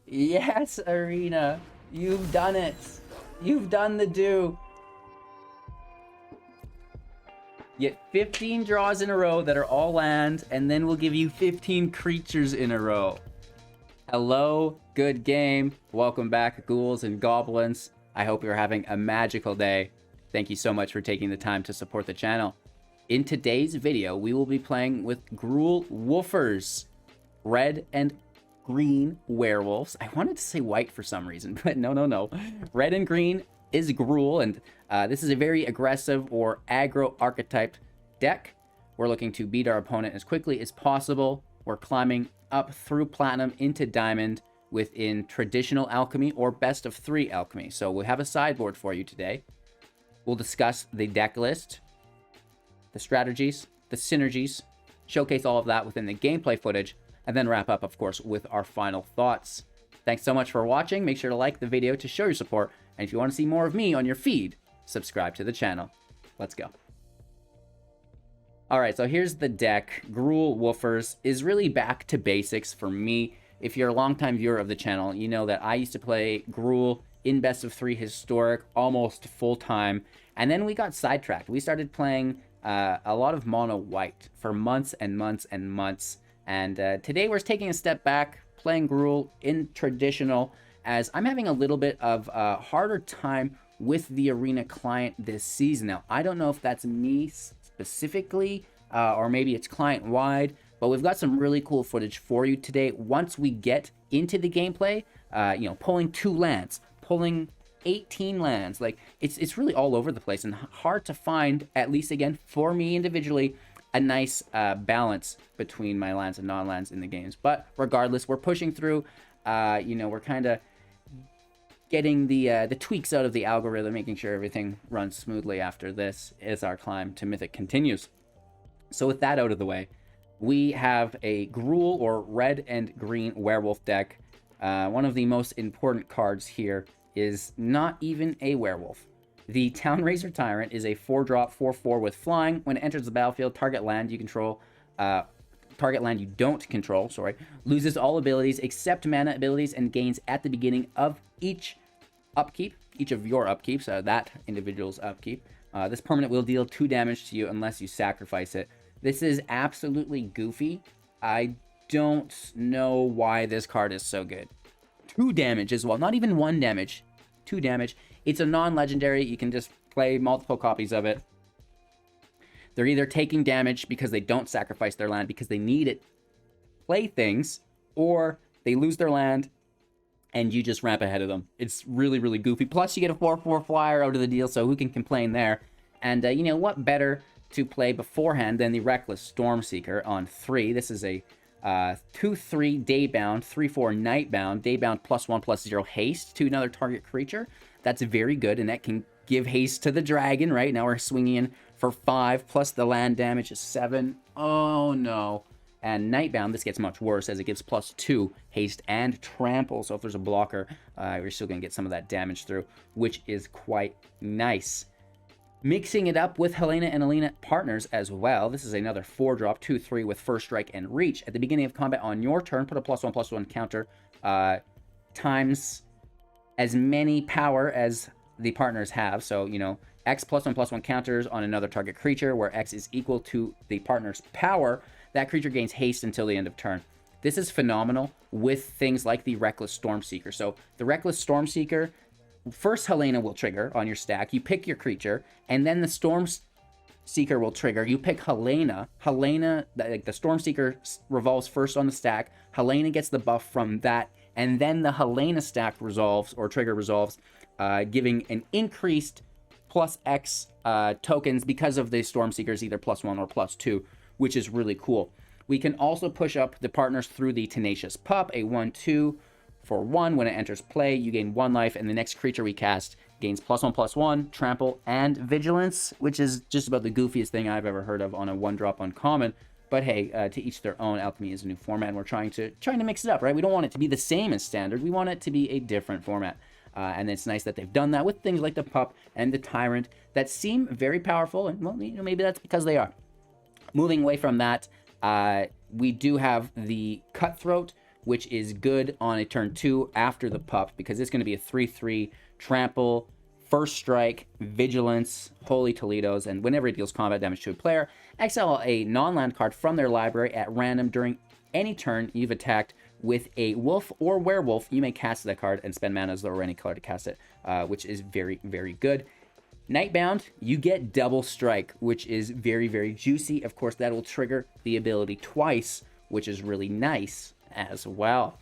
Yes, Arena. You've done it. You've done the do. Get 15 draws in a row that are all land, and then we'll give you 15 creatures in a row. Hello, good game. Welcome back, ghouls and goblins. I hope you're having a magical day. Thank you so much for taking the time to support the channel. In today's video, we will be playing with Gruul Werewolves, red and green werewolves. I wanted to say white for some reason, but no. Red and green is Gruul, and this is a very aggressive or aggro archetyped deck. We're looking to beat our opponent as quickly as possible. We're climbing up through platinum into diamond within traditional alchemy or best of 3 alchemy. So we'll have a sideboard for you today. We'll discuss the deck list, the strategies, the synergies, showcase all of that within the gameplay footage, and then wrap up, of course, with our final thoughts. Thanks so much for watching. Make sure to like the video to show your support. And if you want to see more of me on your feed, subscribe to the channel. Let's go. All right, so here's the deck. Gruul Werewolves is really back to basics for me. If you're a longtime viewer of the channel, you know that I used to play Gruul in best of 3 historic almost full time. And then we got sidetracked. We started playing a lot of mono white for months and months and months. And today we're taking a step back, playing Gruul in traditional, as I'm having a little bit of a harder time with the arena client this season. Now, I don't know if that's me specifically, or maybe it's client-wide, but we've got some really cool footage for you today. Once we get into the gameplay, pulling 2 lands, pulling 18 lands, like it's really all over the place and hard to find, at least again, for me individually, a nice balance between my lands and non-lands in the games. But regardless, we're pushing through. We're kind of getting the tweaks out of the algorithm, making sure everything runs smoothly after this as our climb to Mythic continues. So with that out of the way, we have a Gruul or red and green werewolf deck. One of the most important cards here is not even a werewolf. The Townraiser Tyrant is a 4-drop, 4/4 with flying. When it enters the battlefield, target land you don't control, loses all abilities except mana abilities and gains at the beginning of each upkeep, each of your upkeeps, that individual's upkeep. This permanent will deal 2 damage to you unless you sacrifice it. This is absolutely goofy. I don't know why this card is so good. 2 damage as well, not even 1 damage, 2 damage. It's a non-legendary. You can just play multiple copies of it. They're either taking damage because they don't sacrifice their land because they need it, play things, or they lose their land and you just ramp ahead of them. It's really, really goofy. Plus, you get a 4/4 flyer out of the deal, so who can complain there? And what better to play beforehand than the Reckless Stormseeker on 3. This is a 2/3 Daybound, 3/4 Nightbound, Daybound +1/+0 haste to another target creature. That's very good, and that can give haste to the dragon, right? Now we're swinging in for 5, plus the land damage is 7. Oh, no. And Nightbound, this gets much worse, as it gives +2 haste and trample. So if there's a blocker, you're still going to get some of that damage through, which is quite nice. Mixing it up with Helena and Alina partners as well. This is another 4-drop, 2/3 with First Strike and Reach. At the beginning of combat on your turn, put a +1/+1 counter times as many power as the partners have. So, X +1/+1 counters on another target creature, where X is equal to the partner's power. That creature gains haste until the end of turn. This is phenomenal with things like the Reckless Stormseeker. So the Reckless Stormseeker, first Helena will trigger on your stack. You pick your creature, and then the Stormseeker will trigger. You pick Helena. The Stormseeker revolves first on the stack. Helena gets the buff from that, and then the Helena stack resolves, or trigger resolves, giving an increased +X tokens because of the Stormseekers, either +1 or +2, which is really cool. We can also push up the partners through the Tenacious Pup, a 1/2 for 1. When it enters play, you gain 1 life, and the next creature we cast gains +1/+1, trample, and vigilance, which is just about the goofiest thing I've ever heard of on a 1-drop uncommon. But hey, to each their own. Alchemy is a new format, and we're trying to mix it up, right? We don't want it to be the same as standard. We want it to be a different format. And it's nice that they've done that with things like the Pup and the Tyrant that seem very powerful, and well, maybe that's because they are. Moving away from that, we do have the Cutthroat, which is good on a turn 2 after the pup, because it's going to be a 3/3 trample, first strike, vigilance, holy Toledos, and whenever it deals combat damage to a player, exile a non-land card from their library at random during any turn you've attacked with a wolf or werewolf. You may cast that card and spend mana as though or any color to cast it, which is very, very good. Nightbound, you get double strike, which is very, very juicy. Of course, that will trigger the ability twice, which is really nice as well.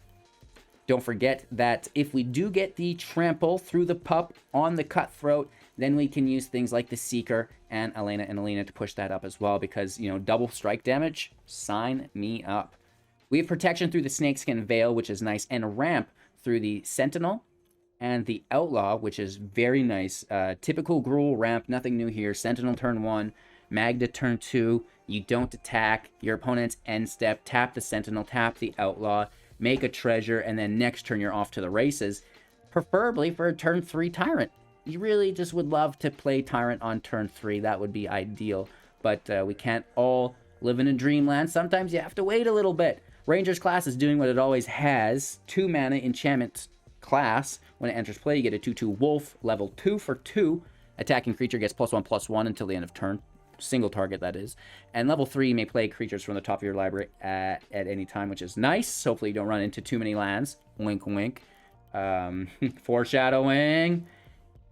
Don't forget that if we do get the trample through the pup on the cutthroat, then we can use things like the Seeker and Elena and Alina to push that up as well, because, you know, double strike damage, sign me up. We have protection through the Snakeskin Veil, which is nice, and ramp through the Sentinel and the Outlaw, which is very nice. Typical Gruul ramp, nothing new here. Sentinel turn 1, Magda turn 2. You don't attack your opponent's end step. Tap the Sentinel, tap the Outlaw, make a treasure, and then next turn you're off to the races. Preferably for a turn 3 Tyrant. You really just would love to play Tyrant on turn 3. That would be ideal. But we can't all live in a dreamland. Sometimes you have to wait a little bit. Ranger's class is doing what it always has. 2 mana enchantment class. When it enters play, you get a 2/2 wolf, level 2 for 2. Attacking creature gets +1/+1 until the end of turn. Single target, that is. And level 3, you may play creatures from the top of your library at any time, which is nice. Hopefully you don't run into too many lands. Wink, wink. Foreshadowing.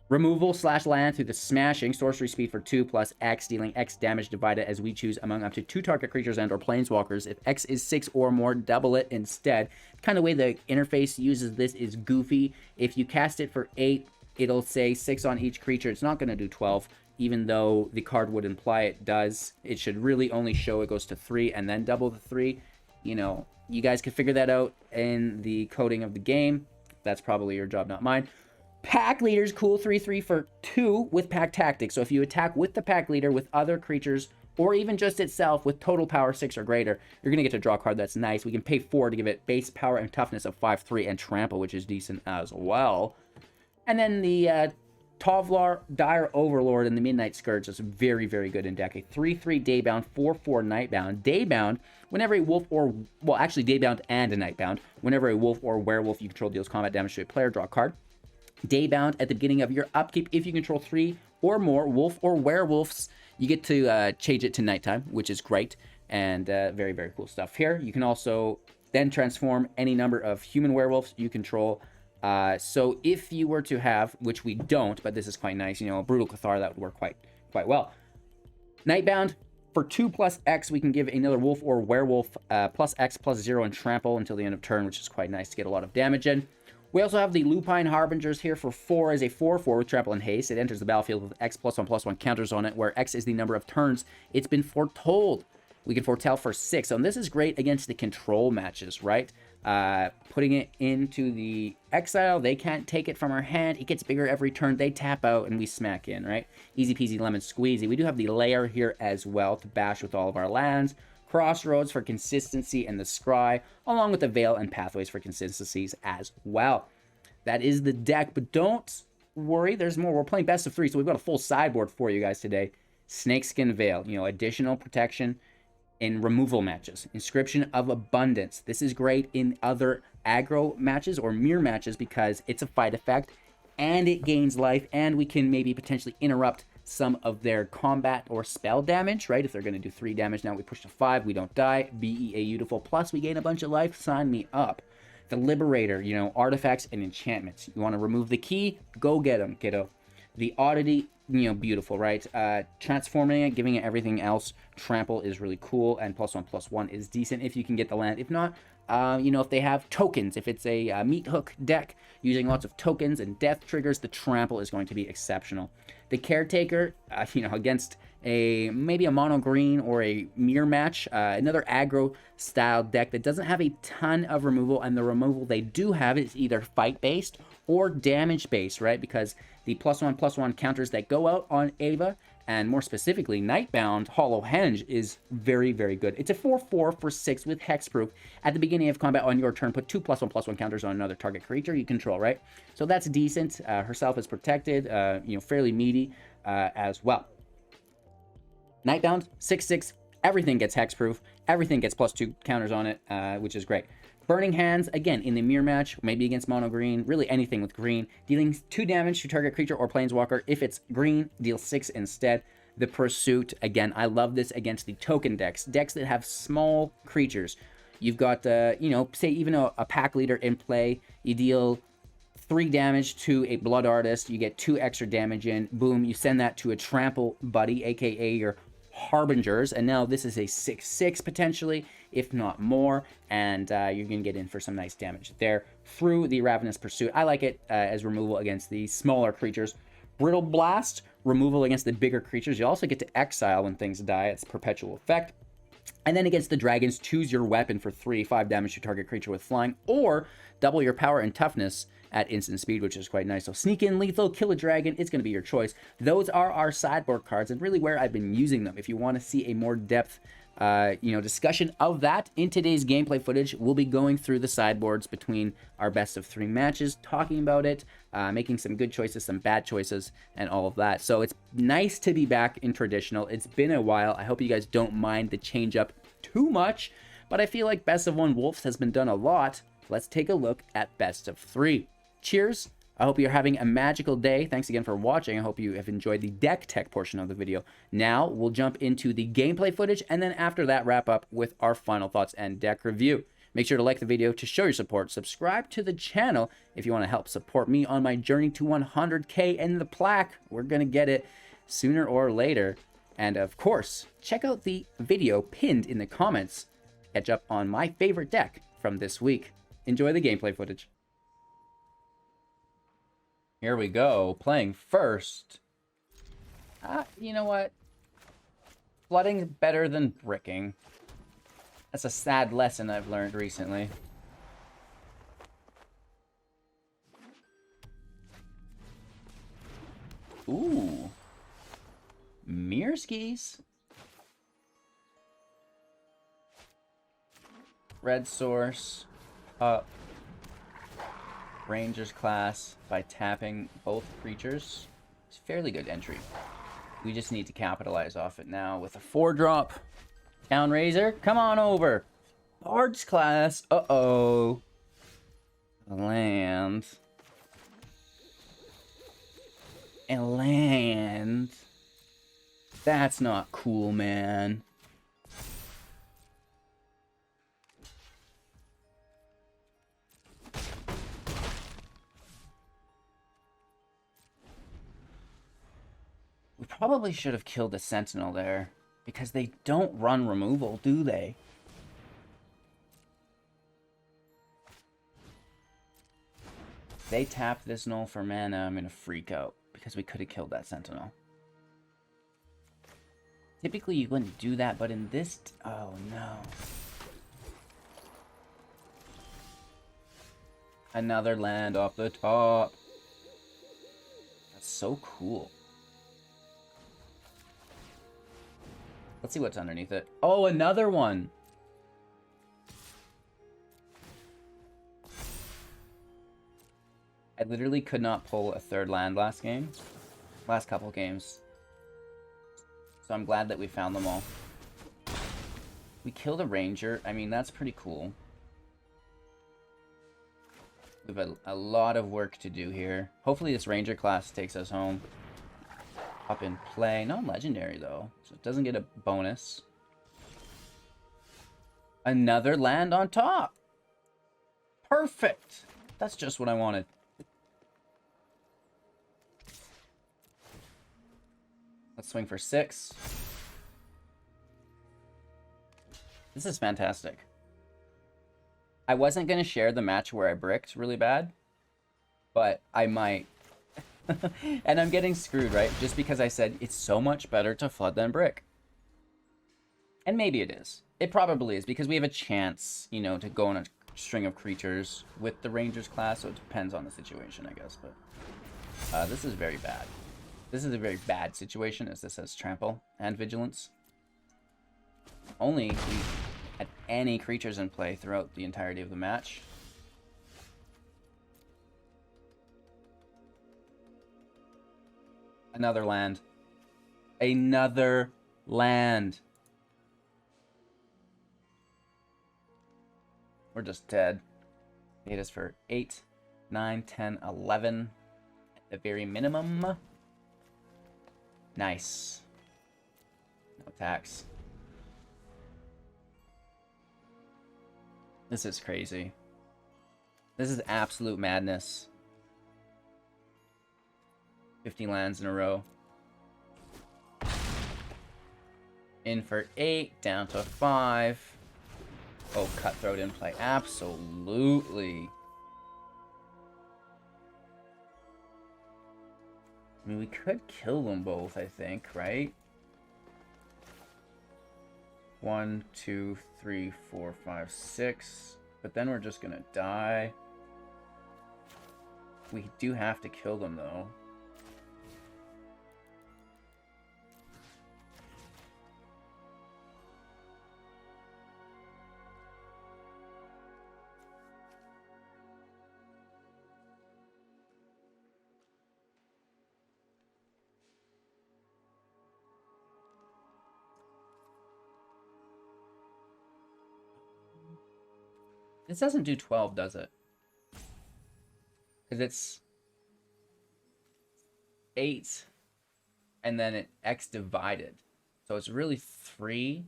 Removal / land through the Smashing. Sorcery speed for 2 plus X, dealing X damage divided as we choose among up to 2 target creatures and or planeswalkers. If X is 6 or more, double it instead. The kind of way the interface uses this is goofy. If you cast it for 8, it'll say 6 on each creature. It's not going to do 12, even though the card would imply it does. It should really only show it goes to 3 and then double the 3. You know, you guys can figure that out in the coding of the game. That's probably your job, not mine. Pack Leader's cool, 3/3 for 2 with Pack Tactics. So if you attack with the Pack Leader, with other creatures, or even just itself with total power 6 or greater, you're going to get to draw a card that's nice. We can pay 4 to give it base power and toughness of 5/3 and trample, which is decent as well. And then the Tovlar, Dire Overlord, and the Midnight Scourge is very, very good in deck. A 3/3 Daybound, 4/4 Nightbound. Daybound, whenever a wolf or, well, actually Daybound and a Nightbound. Whenever a wolf or werewolf you control deals combat damage to a player, draw a card. Daybound, at the beginning of your upkeep, if you control 3 or more wolf or werewolves, you get to change it to nighttime, which is great, and very, very cool stuff here. You can also then transform any number of human werewolves you control. So if you were to have, which we don't, but this is quite nice, you know, a Brutal Cathar, that would work quite well. Nightbound, for 2 plus X, we can give another wolf or werewolf plus X plus 0 and trample until the end of turn, which is quite nice to get a lot of damage in. We also have the Lupine Harbingers here for 4 as a 4/4 with trample and haste. It enters the battlefield with X +1/+1 counters on it, where X is the number of turns it's been foretold. We can foretell for 6. And this is great against the control matches, right? Putting it into the exile, they can't take it from our hand. It gets bigger every turn. They tap out and we smack in, right? Easy peasy lemon squeezy. We do have the layer here as well to bash with all of our lands. Crossroads for consistency, and the Scry, along with the Veil and Pathways for consistencies as well. That is the deck, but don't worry, there's more. We're playing best of 3, so we've got a full sideboard for you guys today. Snakeskin Veil, you know, additional protection in removal matches. Inscription of Abundance. This is great in other aggro matches or mirror matches because it's a fight effect, and it gains life, and we can maybe potentially interrupt some of their combat or spell damage, right? If they're going to do 3 damage, now we push to 5, we don't die. Beautiful. Plus, we gain a bunch of life. Sign me up. The Liberator, you know, artifacts and enchantments. You want to remove the key? Go get them, kiddo. The Oddity, you know, beautiful, right? Transforming it, giving it everything else. Trample is really cool, and +1/+1 is decent if you can get the land. If not, you know, if they have tokens, if it's a meat hook deck using lots of tokens and death triggers, the trample is going to be exceptional. The Caretaker, you know, against maybe a mono green or a mirror match, another aggro style deck that doesn't have a ton of removal, and the removal they do have is either fight based or damage based, right? Because the +1/+1 counters that go out on Ava, and more specifically Nightbound Hollow Henge, is very, very good. It's a 4/4 for 6 with hexproof. At the beginning of combat on your turn, put 2 +1/+1 counters on another target creature you control, right? So that's decent. Herself is protected, you know, fairly meaty as well. Nightbound, 6/6, everything gets hexproof, everything gets +2 counters on it, which is great. Burning Hands, again, in the mirror match, maybe against mono green, really anything with green, dealing 2 damage to target creature or planeswalker. If it's green, deal 6 instead. The Pursuit, again, I love this against the token decks that have small creatures. You've got, you know, say even a pack leader in play, you deal 3 damage to a Blood Artist, you get 2 extra damage in, boom, you send that to a Trample buddy, aka your Harbingers, and now this is a 6/6 potentially, if not more, and you're gonna get in for some nice damage there through the Ravenous Pursuit. I like it as removal against the smaller creatures. Brittle Blast, removal against the bigger creatures. You also get to exile when things die. It's perpetual effect. And then against the dragons, choose your weapon for 3/5 damage to target creature with flying, or double your power and toughness at instant speed, which is quite nice. So sneak in, lethal, kill a dragon, it's going to be your choice. Those are our sideboard cards, and really where I've been using them. If you want to see a more depth discussion of that in today's gameplay footage, we'll be going through the sideboards between our best of 3 matches, talking about it, making some good choices, some bad choices, and all of that. So it's nice to be back in traditional. It's been a while. I hope you guys don't mind the change up too much, but I feel like best of 1 Wolves has been done a lot. Let's take a look at best of 3. Cheers. I hope you're having a magical day. Thanks again for watching. I hope you have enjoyed the deck tech portion of the video. Now we'll jump into the gameplay footage, and then after that wrap up with our final thoughts and deck review. Make sure to like the video to show your support. Subscribe to the channel if you want to help support me on my journey to 100K and the plaque. We're going to get it sooner or later. And of course, check out the video pinned in the comments. Catch up on my favorite deck from this week. Enjoy the gameplay footage. Here we go, playing first. You know what? Flooding's better than bricking. That's a sad lesson I've learned recently. Ooh. Mirskis. Red source. Rangers class by tapping both creatures. It's fairly good entry. We just need to capitalize off it now with a 4-drop. Town Razor, come on over. Bard's class, uh-oh. Land. And land. That's not cool, man. We probably should have killed the Sentinel there, because they don't run removal, do they? If they tap this null for mana, I'm going to freak out, because we could have killed that Sentinel. Typically you wouldn't do that, but in this... oh no. Another land off the top. That's so cool. Let's see what's underneath it. Oh, another one! I literally could not pull a 3rd land last game. Last couple games. So I'm glad that we found them all. We killed a ranger. I mean, that's pretty cool. We have a lot of work to do here. Hopefully this ranger class takes us home. Up in play. Not legendary, though. So it doesn't get a bonus. Another land on top. Perfect. That's just what I wanted. Let's swing for 6. This is fantastic. I wasn't going to share the match where I bricked really bad, but I might. And I'm getting screwed, right? Just because I said it's so much better to flood than brick. And maybe it is. It probably is, because we have a chance, you know, to go on a string of creatures with the Rangers class, so it depends on the situation, I guess. But this is very bad. This is a very bad situation, as this has Trample and Vigilance. Only if we had any creatures in play throughout the entirety of the match. Another land. Another land. We're just dead. Hit us for 8, 9, 10, 11 at the very minimum. Nice. No attacks. This is crazy. This is absolute madness. 50 lands in a row. In for 8, down to 5. Oh, Cutthroat in play. Absolutely. I mean, we could kill them both, I think, right? 1, 2, 3, 4, 5, 6. But then we're just gonna die. We do have to kill them, though. This doesn't do 12, does it? Because it's 8, and then it X divided. So it's really 3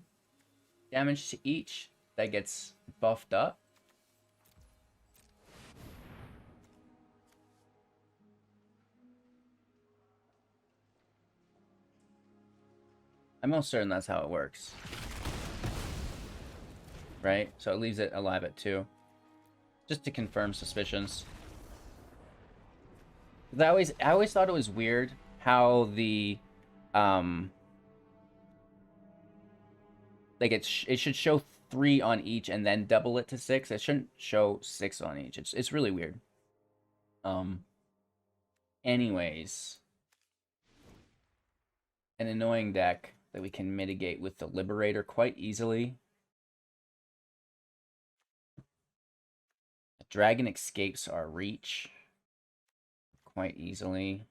damage to each that gets buffed up. I'm almost certain that's how it works. Right? So it leaves it alive at 2. Just to confirm suspicions. I always thought it was weird how the like it should show 3 on each and then double it to 6. It shouldn't show 6 on each. It's really weird. Anyways, an annoying deck that we can mitigate with the Liberator quite easily. The Dragon escapes our reach quite easily.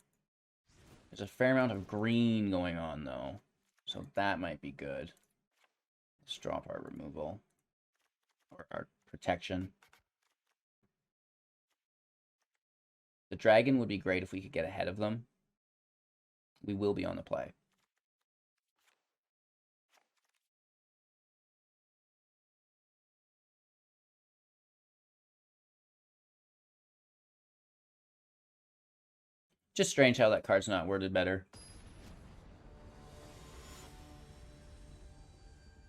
There's a fair amount of green going on, though, so that might be good. Let's drop our removal, or our protection. The dragon would be great if we could get ahead of them. We will be on the play. Just strange how that card's not worded better.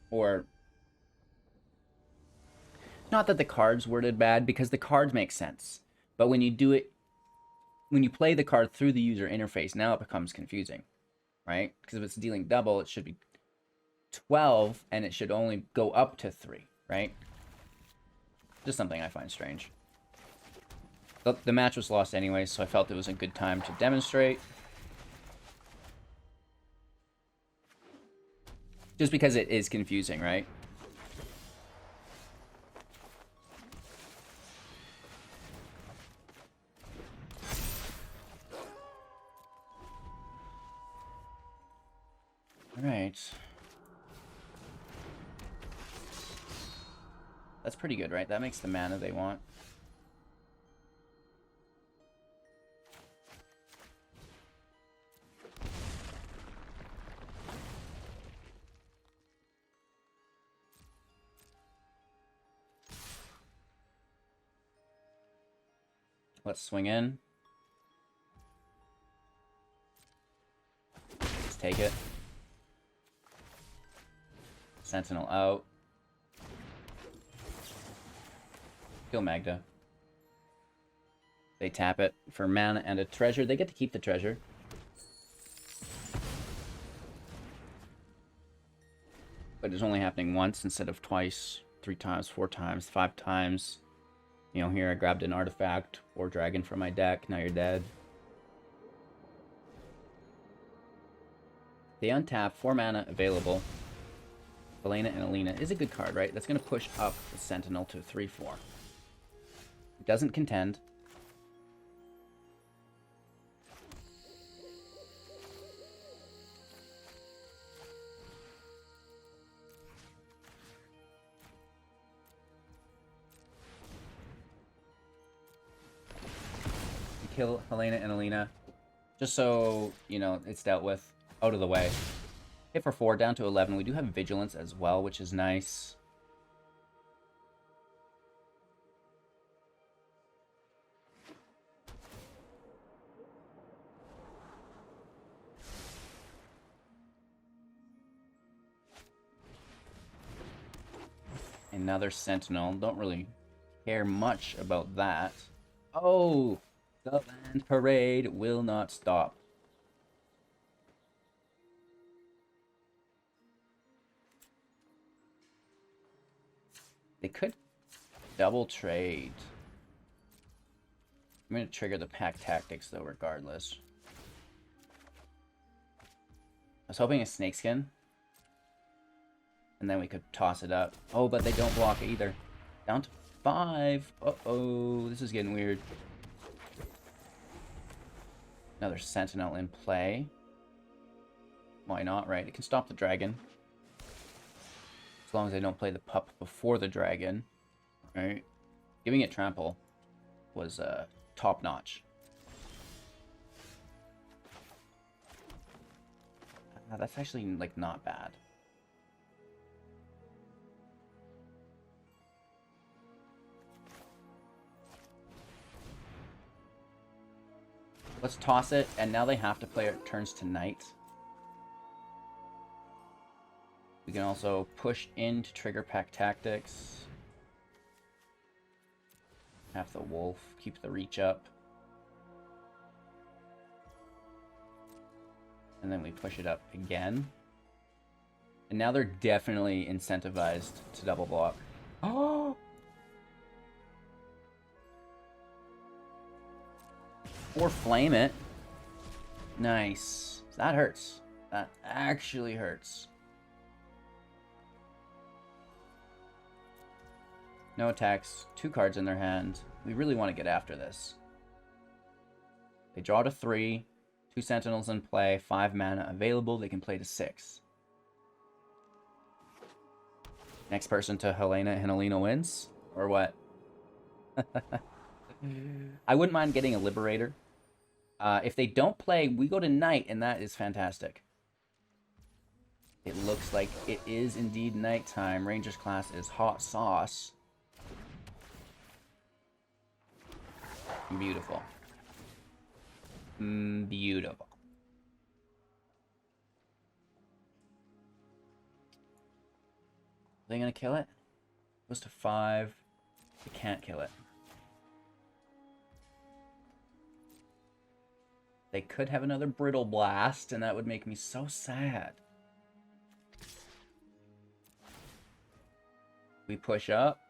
Or, not that the card's worded bad, because the cards make sense. But when you do it, when you play the card through the user interface, now it becomes confusing, right? Because if it's dealing double, it should be 12, and it should only go up to 3, right? Just something I find strange. The match was lost anyway, so I felt it was a good time to demonstrate. Just because it is confusing, right? Alright. That's pretty good, right? That makes the mana they want. Let's swing in. Let's take it. Sentinel out. Kill Magda. They tap it for mana and a treasure. They get to keep the treasure. But it's only happening once instead of twice, 3 times, 4 times, 5 times. You know, here I grabbed an artifact or dragon from my deck. Now you're dead. They untap 4 mana available. Elena and Alina is a good card, right? That's going to push up the Sentinel to 3-4. It doesn't contend. kill Helena and Alina. Just so, you know, it's dealt with. Out of the way. Hit for 4, down to 11. We do have Vigilance as well, which is nice. Another Sentinel. Don't really care much about that. Oh! The land parade will not stop. They could double trade. I'm going to trigger the pack tactics, though, regardless. I was hoping a snakeskin. And then we could toss it up. Oh, but they don't block either. Down to 5. Uh-oh, this is getting weird. Another Sentinel in play. Why not, right? It can stop the dragon. As long as they don't play the pup before the dragon. Right? Giving it trample was top-notch. That's actually, like, not bad. Let's toss it, and now they have to play it turns to night. We can also push in to trigger pack tactics. Have the wolf, keep the reach up. And then we push it up again. And now they're definitely incentivized to double block. Oh! Or flame it. Nice. That hurts. That actually hurts. No attacks. 2 cards in their hand. We really want to get after this. They draw to 3. 2 sentinels in play. 5 mana available. They can play to 6. Next person to Helena and Alina wins? Or what? I wouldn't mind getting a Liberator. If they don't play, we go to night, and that is fantastic. It looks like it is indeed nighttime. Ranger's class is hot sauce. Beautiful. Beautiful. Are they gonna kill it? Goes to 5. They can't kill it. They could have another Brittle Blast, and that would make me so sad. We push up.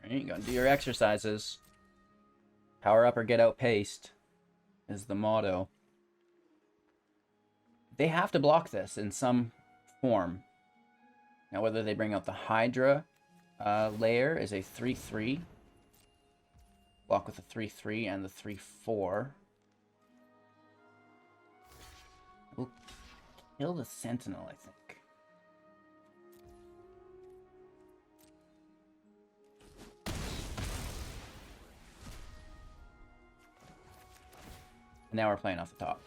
Alright, you gotta do your exercises. Power up or get outpaced is the motto. They have to block this in some form. Now, whether they bring out the Hydra layer is a 3/3. Block with the 3/3 and the 3/4. We'll kill the Sentinel, I think. And now we're playing off the top.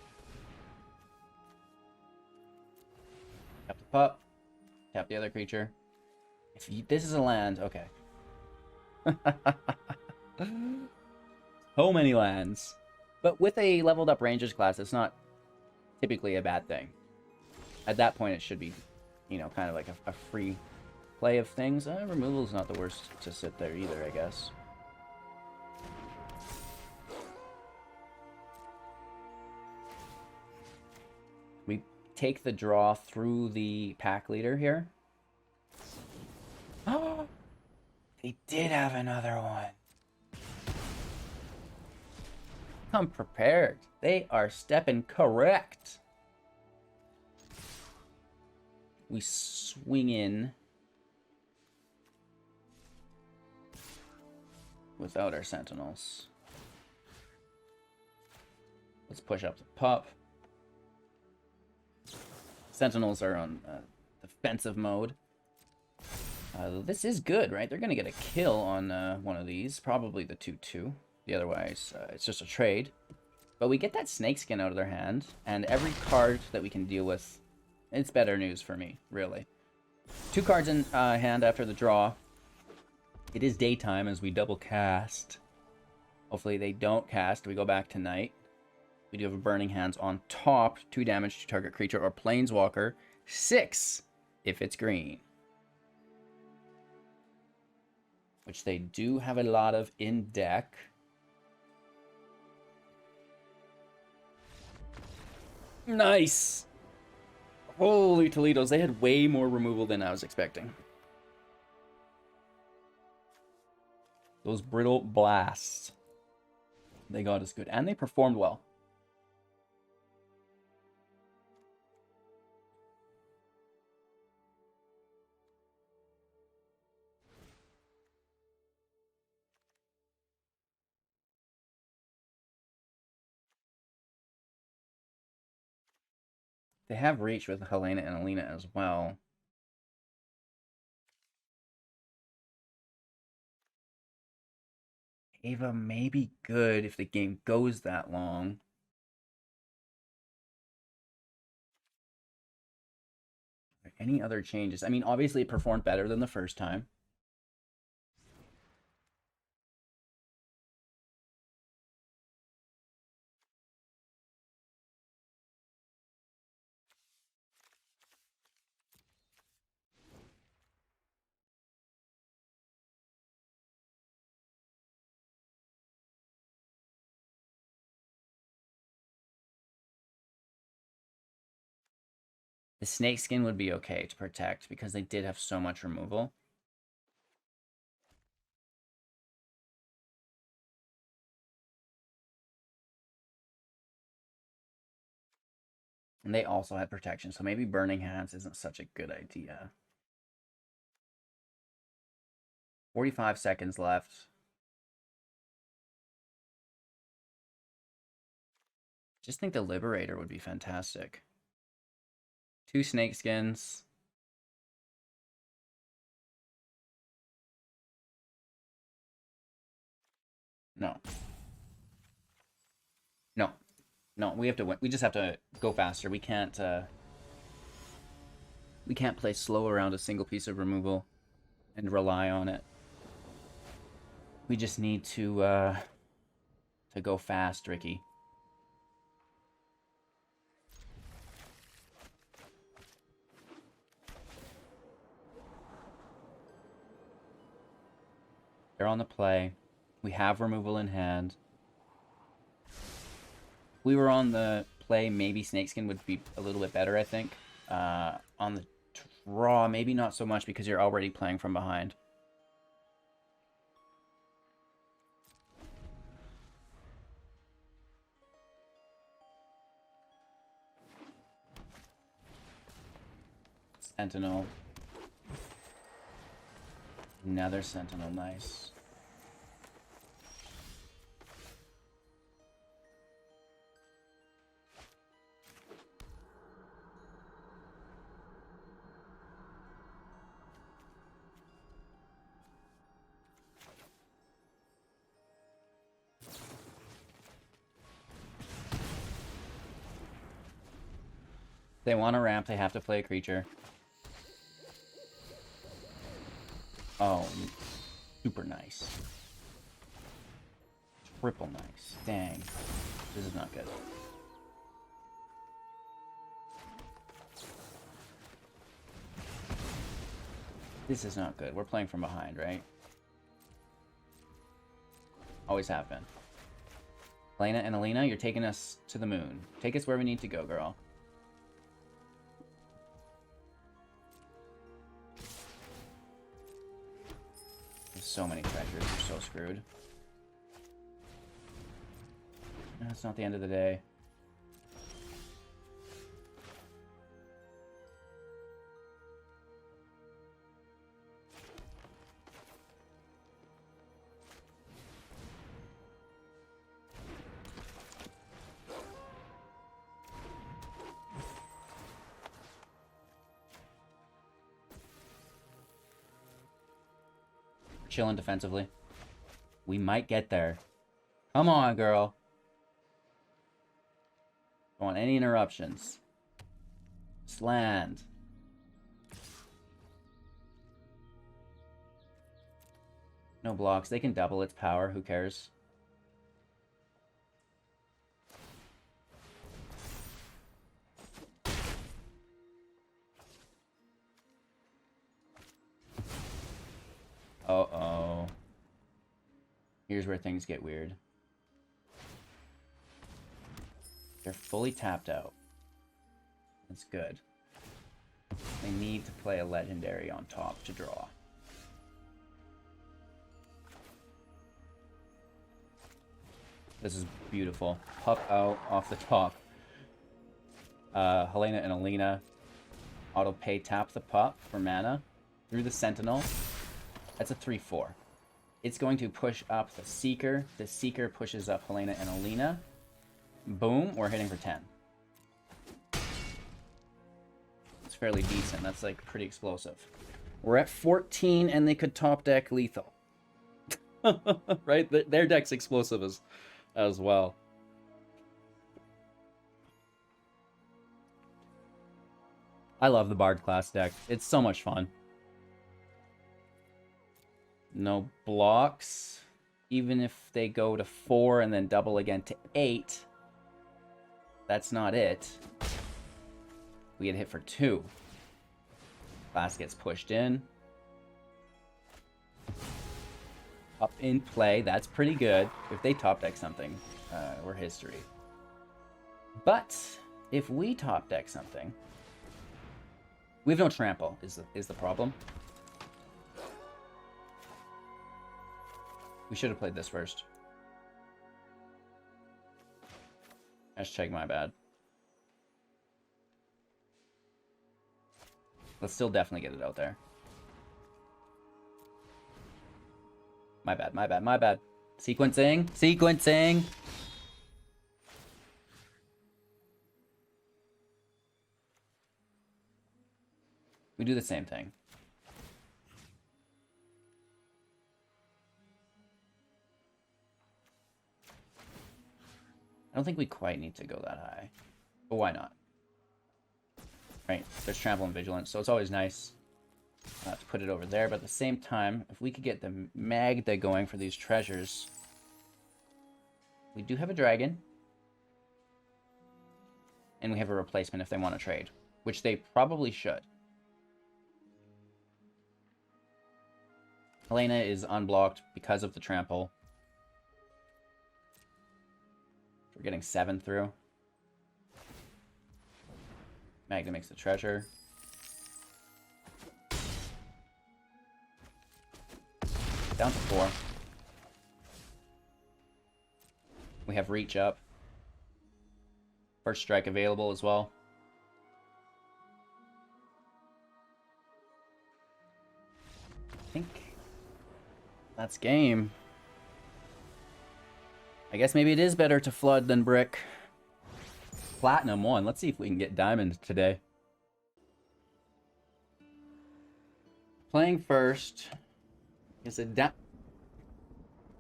Tap the pup. Tap the other creature. If you, this is a land, okay. So many lands. But with a leveled up Rangers class, it's not typically a bad thing. At that point, it should be, you know, kind of like a free play of things. Removal is not the worst to sit there either, I guess. We take the draw through the pack leader here. Oh, they did have another one. Come prepared. They are stepping correct. We swing in without our sentinels. Let's push up the pup. Sentinels are on defensive mode. This is good, right? They're going to get a kill on one of these. Probably the 2/2. The otherwise, it's just a trade. But we get that snake skin out of their hand, and every card that we can deal with, it's better news for me, really. 2 cards in hand after the draw. It is daytime as we double cast. Hopefully they don't cast. We go back to night. We do have a Burning Hands on top. 2 damage to target creature or planeswalker. 6 if it's green. Which they do have a lot of in deck. Nice! Holy Toledos, they had way more removal than I was expecting. Those brittle blasts. They got us good. And they performed well. They have reach with Helena and Alina as well. Ava may be good if the game goes that long. Any other changes? I mean, obviously it performed better than the first time. The snake skin would be okay to protect because they did have so much removal. And they also had protection, so maybe Burning Hands isn't such a good idea. 45 seconds left. Just think the Liberator would be fantastic. 2 snake skins. No. No. No, we have to win. We just have to go faster. We can't play slow around a single piece of removal and rely on it. We just need to go fast, Ricky. They're on the play. We have removal in hand. If we were on the play, maybe Snakeskin would be a little bit better, I think. On the draw, maybe not so much because you're already playing from behind. Sentinel. Another Sentinel, nice. If they want to ramp, they have to play a creature. Oh, super nice. Triple nice. Dang. This is not good. This is not good. We're playing from behind, right? Always have been. Lena and Alina, you're taking us to the moon. Take us where we need to go, girl. There's so many treasures. You're so screwed. No, it's not the end of the day. Chilling defensively. We might get there. Come on, girl. Don't want any interruptions. Just land. No blocks. They can double its power. Who cares? Uh-oh. Here's where things get weird. They're fully tapped out. That's good. They need to play a legendary on top to draw. This is beautiful. Pup out off the top. Helena and Alina auto pay tap the pup for mana through the Sentinel. That's a 3/4. It's going to push up the Seeker. The Seeker pushes up Helena and Alina. Boom, we're hitting for 10. It's fairly decent. That's like pretty explosive. We're at 14 and they could top deck lethal. Right? Their deck's explosive as well. I love the Bard class deck. It's so much fun. No blocks. Even if they go to 4 and then double again to 8, that's not it. We get hit for 2. Class gets pushed in. Up in play. That's pretty good. If they top deck something, we're history. But if we top deck something, we have no trample. Is the problem? We should have played this first. Hashtag my bad. Let's still definitely get it out there. My bad, my bad, my bad. Sequencing, sequencing. We do the same thing. I don't think we quite need to go that high. But why not? Right, there's Trample and Vigilance, so it's always nice to put it over there. But at the same time, if we could get the Magda going for these treasures... We do have a dragon. And we have a replacement if they want to trade. Which they probably should. Helena is unblocked because of the trample. We're getting 7 through. Magda makes the treasure. Down to 4. We have reach up. First strike available as well. I think that's game. I guess maybe it is better to flood than brick. Platinum 1. Let's see if we can get diamond today. Playing first is a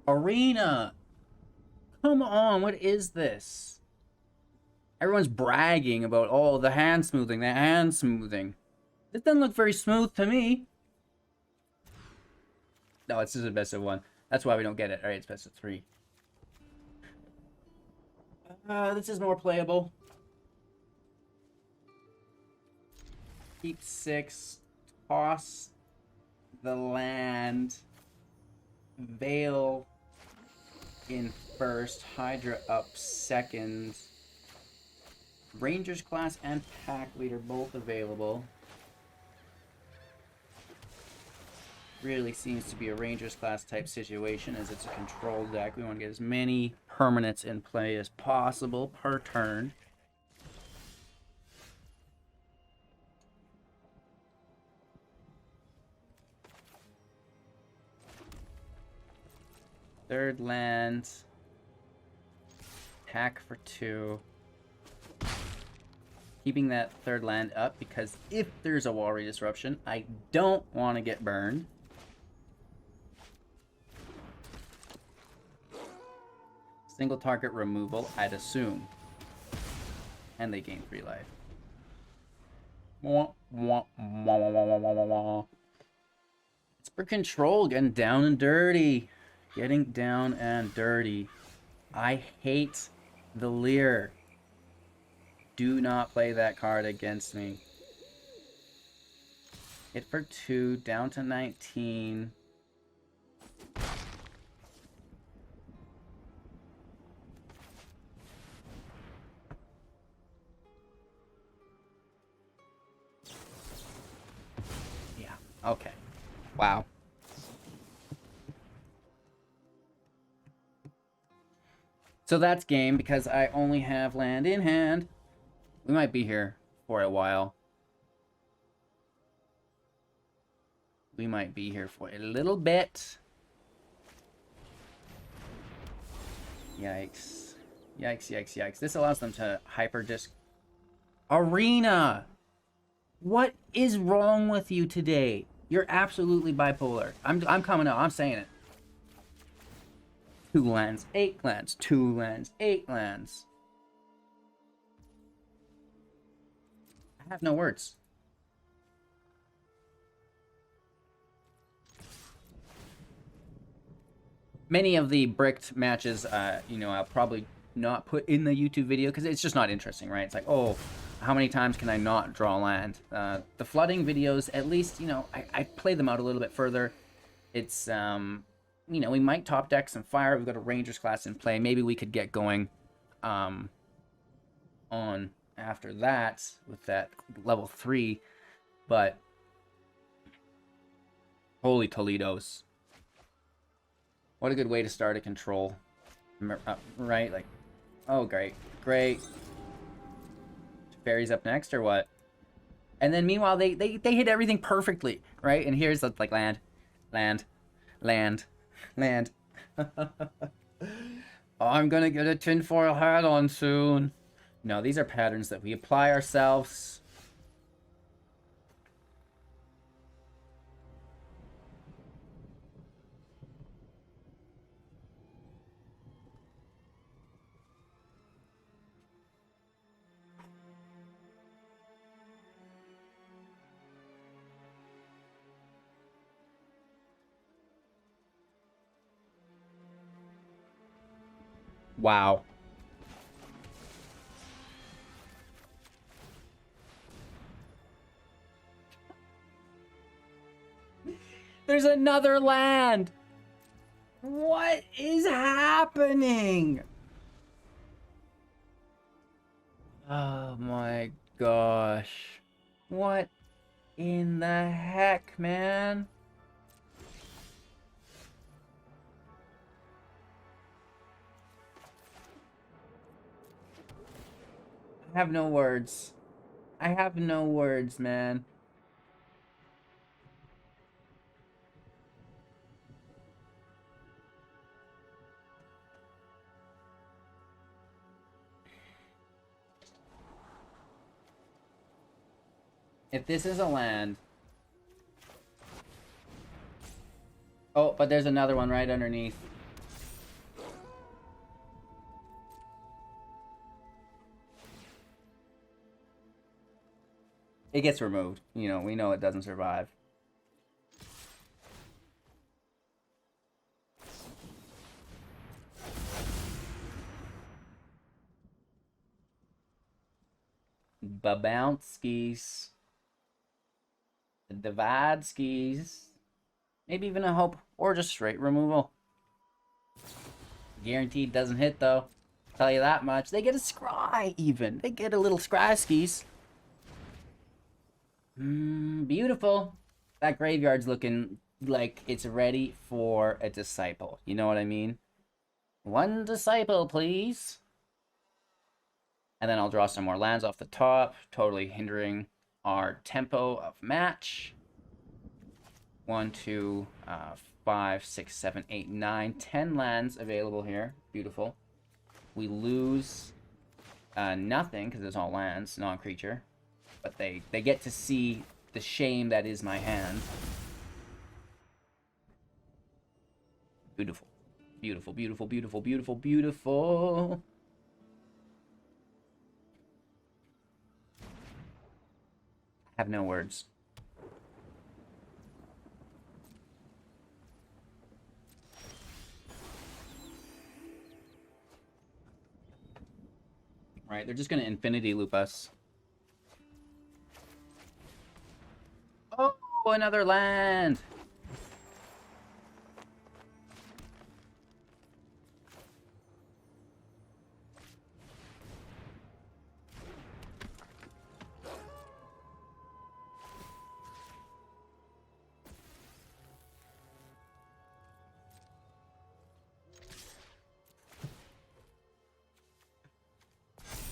Arena. Come on, what is this? Everyone's bragging about, oh, the hand smoothing, the hand smoothing. This doesn't look very smooth to me. No, it's just a best of 1. That's why we don't get it. Alright, it's best of 3. This is more playable. Keep 6. Toss the land. Veil in first. Hydra up second. Rangers class and pack leader both available. Really seems to be a Rangers class type situation as it's a control deck. We want to get as many permanents in play as possible per turn. Third land. Pack for 2. Keeping that third land up because if there's a Watery Disruption, I don't want to get burned. Single target removal, I'd assume. And they gain 3 life. It's for control, getting down and dirty. Getting down and dirty. I hate the Leer. Do not play that card against me. Hit for 2, down to 19. Yeah, okay. Wow. So that's game because I only have land in hand. We might be here for a while. We might be here for a little bit. Yikes. Yikes, yikes, yikes. This allows them to hyper disc. Arena! What is wrong with you today? You're absolutely bipolar. I'm coming out. I'm saying it. 2 lands, 8 lands, 2 lands, 8 lands. I have no words. Many of the bricked matches, you know, I'll probably not put in the YouTube video because it's just not interesting, right? It's like, oh, how many times can I not draw land? The flooding videos, at least, you know, I play them out a little bit further. It's, you know, we might top deck some fire. We've got a Rangers class in play. Maybe we could get going on after that with that level 3. But holy Toledos. What a good way to start a control. Right? Like, oh, great. Great. Fairies up next or what? And then meanwhile, they hit everything perfectly, right? And here's like land, land, land, land. Oh, I'm gonna get a tinfoil hat on soon. No, these are patterns that we apply ourselves. Wow. There's another land. What is happening? Oh my gosh. What in the heck, man? I have no words. I have no words, man. If this is a land... Oh, but there's another one right underneath. It gets removed. You know, we know it doesn't survive. Babountskis. The divide skis. Maybe even a hope. Or just straight removal. Guaranteed doesn't hit though. Tell you that much. They get a scry even. They get a little scry skis. Beautiful. That graveyard's looking like it's ready for a disciple. You know what I mean? One disciple, please. And then I'll draw some more lands off the top, totally hindering our tempo of match. 1, 2, 5, 6, 7, 8, 9, 10 lands available here. Beautiful. We lose nothing because it's all lands, non-creature. But they get to see the shame that is my hand. Beautiful. Beautiful, beautiful, beautiful, beautiful, beautiful. Have no words. Right, they're just gonna infinity loop us. Oh, another land!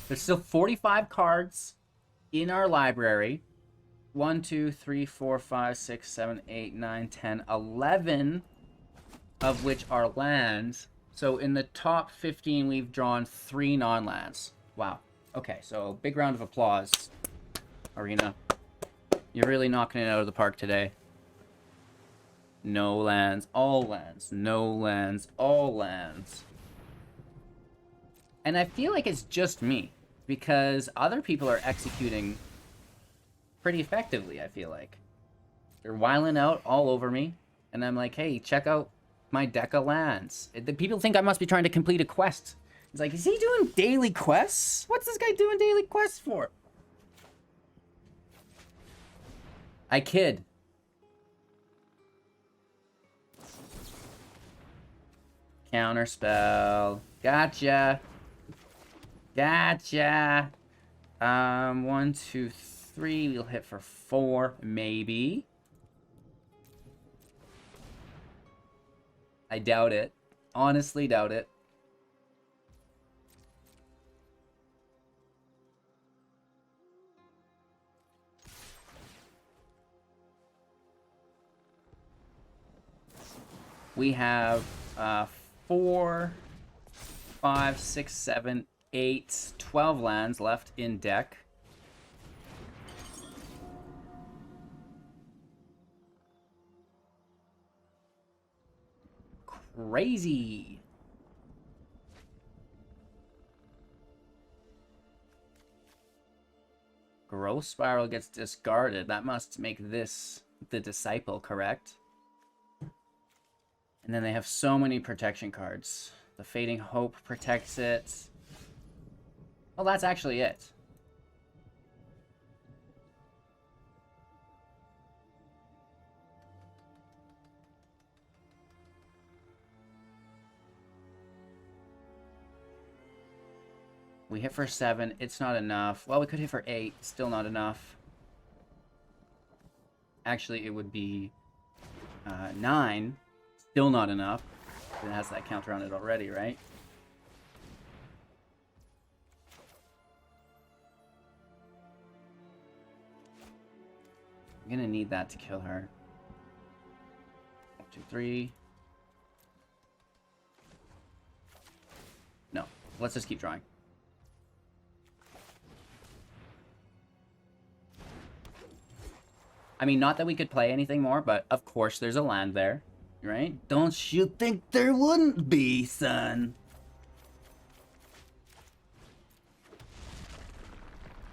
There's still 45 cards in our library. 1, 2, 3, 4, 5, 6, 7, 8, 9, 10, 11 of which are lands. So in the top 15, we've drawn 3 non-lands. Wow. Okay, so big round of applause, Arena. You're really knocking it out of the park today. No lands, all lands. No lands, all lands. And I feel like it's just me, because other people are executing pretty effectively, I feel like. They're whiling out all over me, and I'm like, hey, check out my deck of lands. The people think I must be trying to complete a quest. It's like, is he doing daily quests? What's this guy doing daily quests for? I kid. Counterspell. Gotcha. Gotcha. 1, 2, 3. We'll hit for 4, maybe. I doubt it. Honestly doubt it. We have 4, 5, 6, 7, 8, 12 lands left in deck. Crazy. Growth Spiral gets discarded. That must make this the Disciple, correct? And then they have so many protection cards. The Fading Hope protects it. Well, that's actually it. We hit for 7. It's not enough. Well, we could hit for 8. Still not enough. Actually, it would be 9. Still not enough. It has that counter on it already, right? I'm gonna need that to kill her. 1, 2, 3. No. Let's just keep drawing. I mean, not that we could play anything more, but of course there's a land there, right? Don't you think there wouldn't be, son?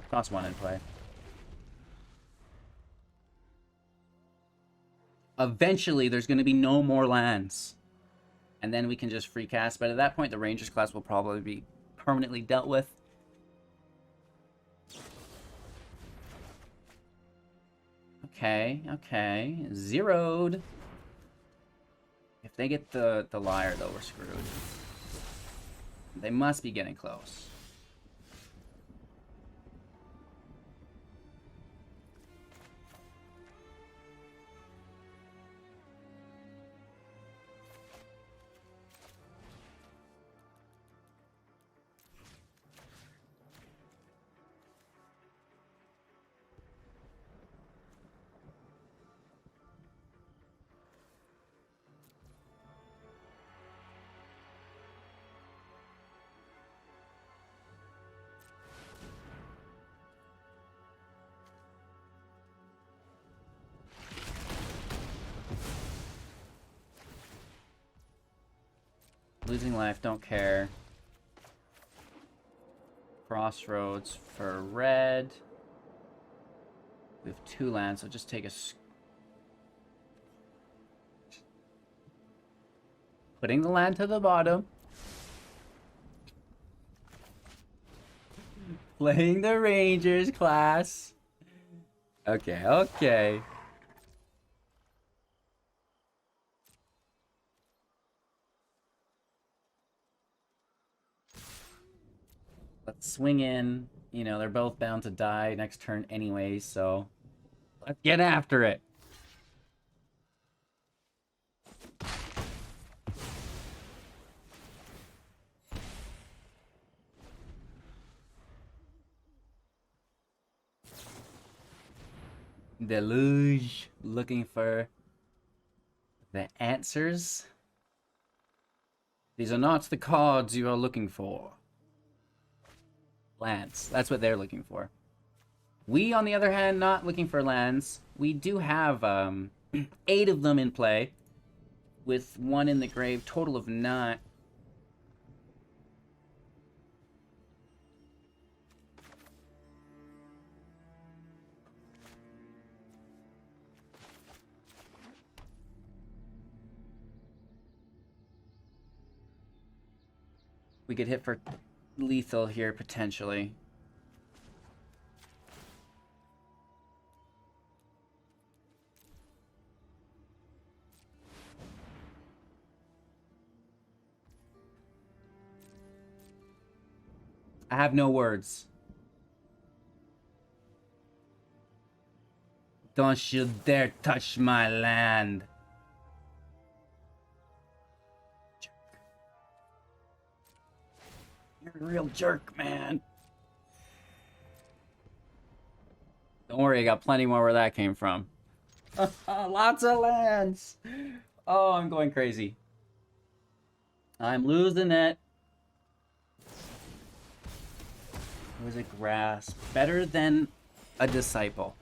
Toss 1 in play. Eventually, there's going to be no more lands. And then we can just free cast. But at that point, the Rangers class will probably be permanently dealt with. Okay, okay. Zeroed. If they get the Liar, though, we're screwed. They must be getting close. Losing life, don't care. Crossroads for red. We have 2 lands, so just take a... Putting the land to the bottom. Playing the Rangers class. Okay, okay. Let's swing in. You know, they're both bound to die next turn anyway, so... Let's get after it. Deluge. Looking for the answers. These are not the cards you are looking for. Lands. That's what they're looking for. We, on the other hand, not looking for lands. We do have 8 of them in play, with 1 in the grave, total of 9. We could hit for lethal here, potentially. I have no words. Don't you dare touch my land. Jerk. You're a real jerk, man. Don't worry, I got plenty more where that came from. Lots of lands. Oh, I'm going crazy. I'm losing it. It was a grasp. Better than a disciple.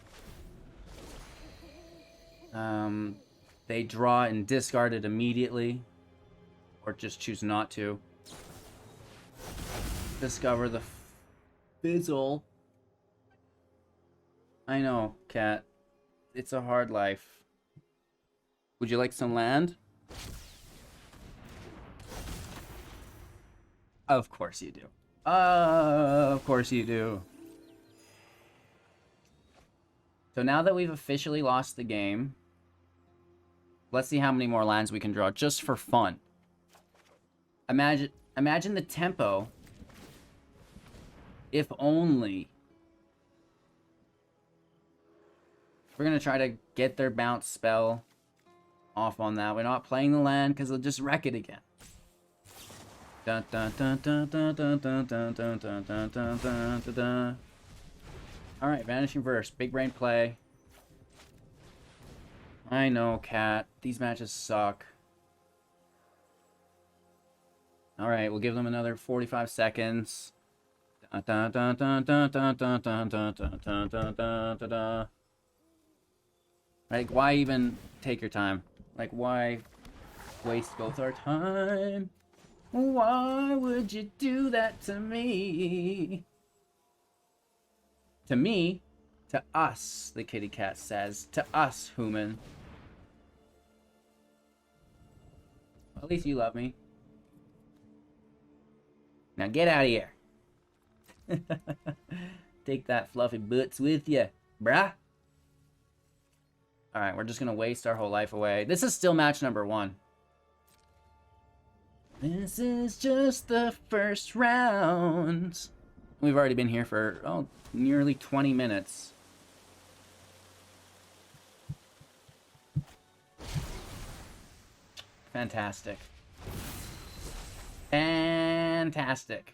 They draw and discard it immediately. Or just choose not to. Discover the fizzle. I know, Cat. It's a hard life. Would you like some land? Of course you do. Of course you do. So now that we've officially lost the game, let's see how many more lands we can draw just for fun. Imagine the tempo. If only. We're gonna try to get their bounce spell off on that. We're not playing the land because they'll just wreck it again. Dun, dun, dun, dun, dun, dun, dun, dun, dun, dun, dun, dun, dun, dun. All right, Vanishing Verse, big brain play. I know, Cat. These matches suck. All right, we'll give them another 45 seconds. Dun, dun, dun, dun, dun, dun, dun, dun, dun, dun, dun, dun, dun, dun. Like, why even take your time? Like, why waste both our time? Why would you do that to me? To me? To us, the kitty cat says. To us, human. Well, at least you love me. Now get out of here. Take that fluffy boots with you, bruh. Alright, we're just gonna waste our whole life away. This is still match number 1. This is just the first round. We've already been here for, oh, nearly 20 minutes. Fantastic. Fantastic.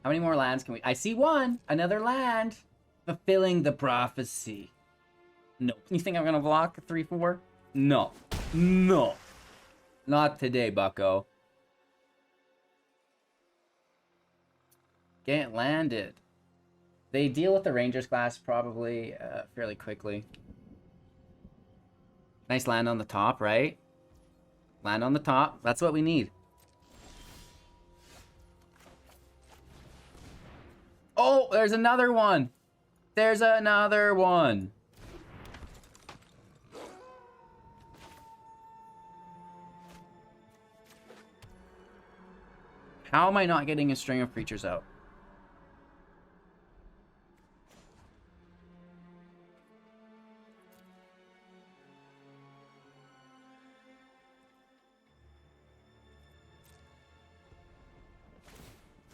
How many more lands can we... I see one! Another land! Fulfilling the prophecy. No. You think I'm gonna block 3-4? No. No. Not today, bucko. Get landed. They deal with the Rangers class probably fairly quickly. Nice land on the top, right? Land on the top. That's what we need. Oh, there's another one. There's another one. How am I not getting a string of creatures out?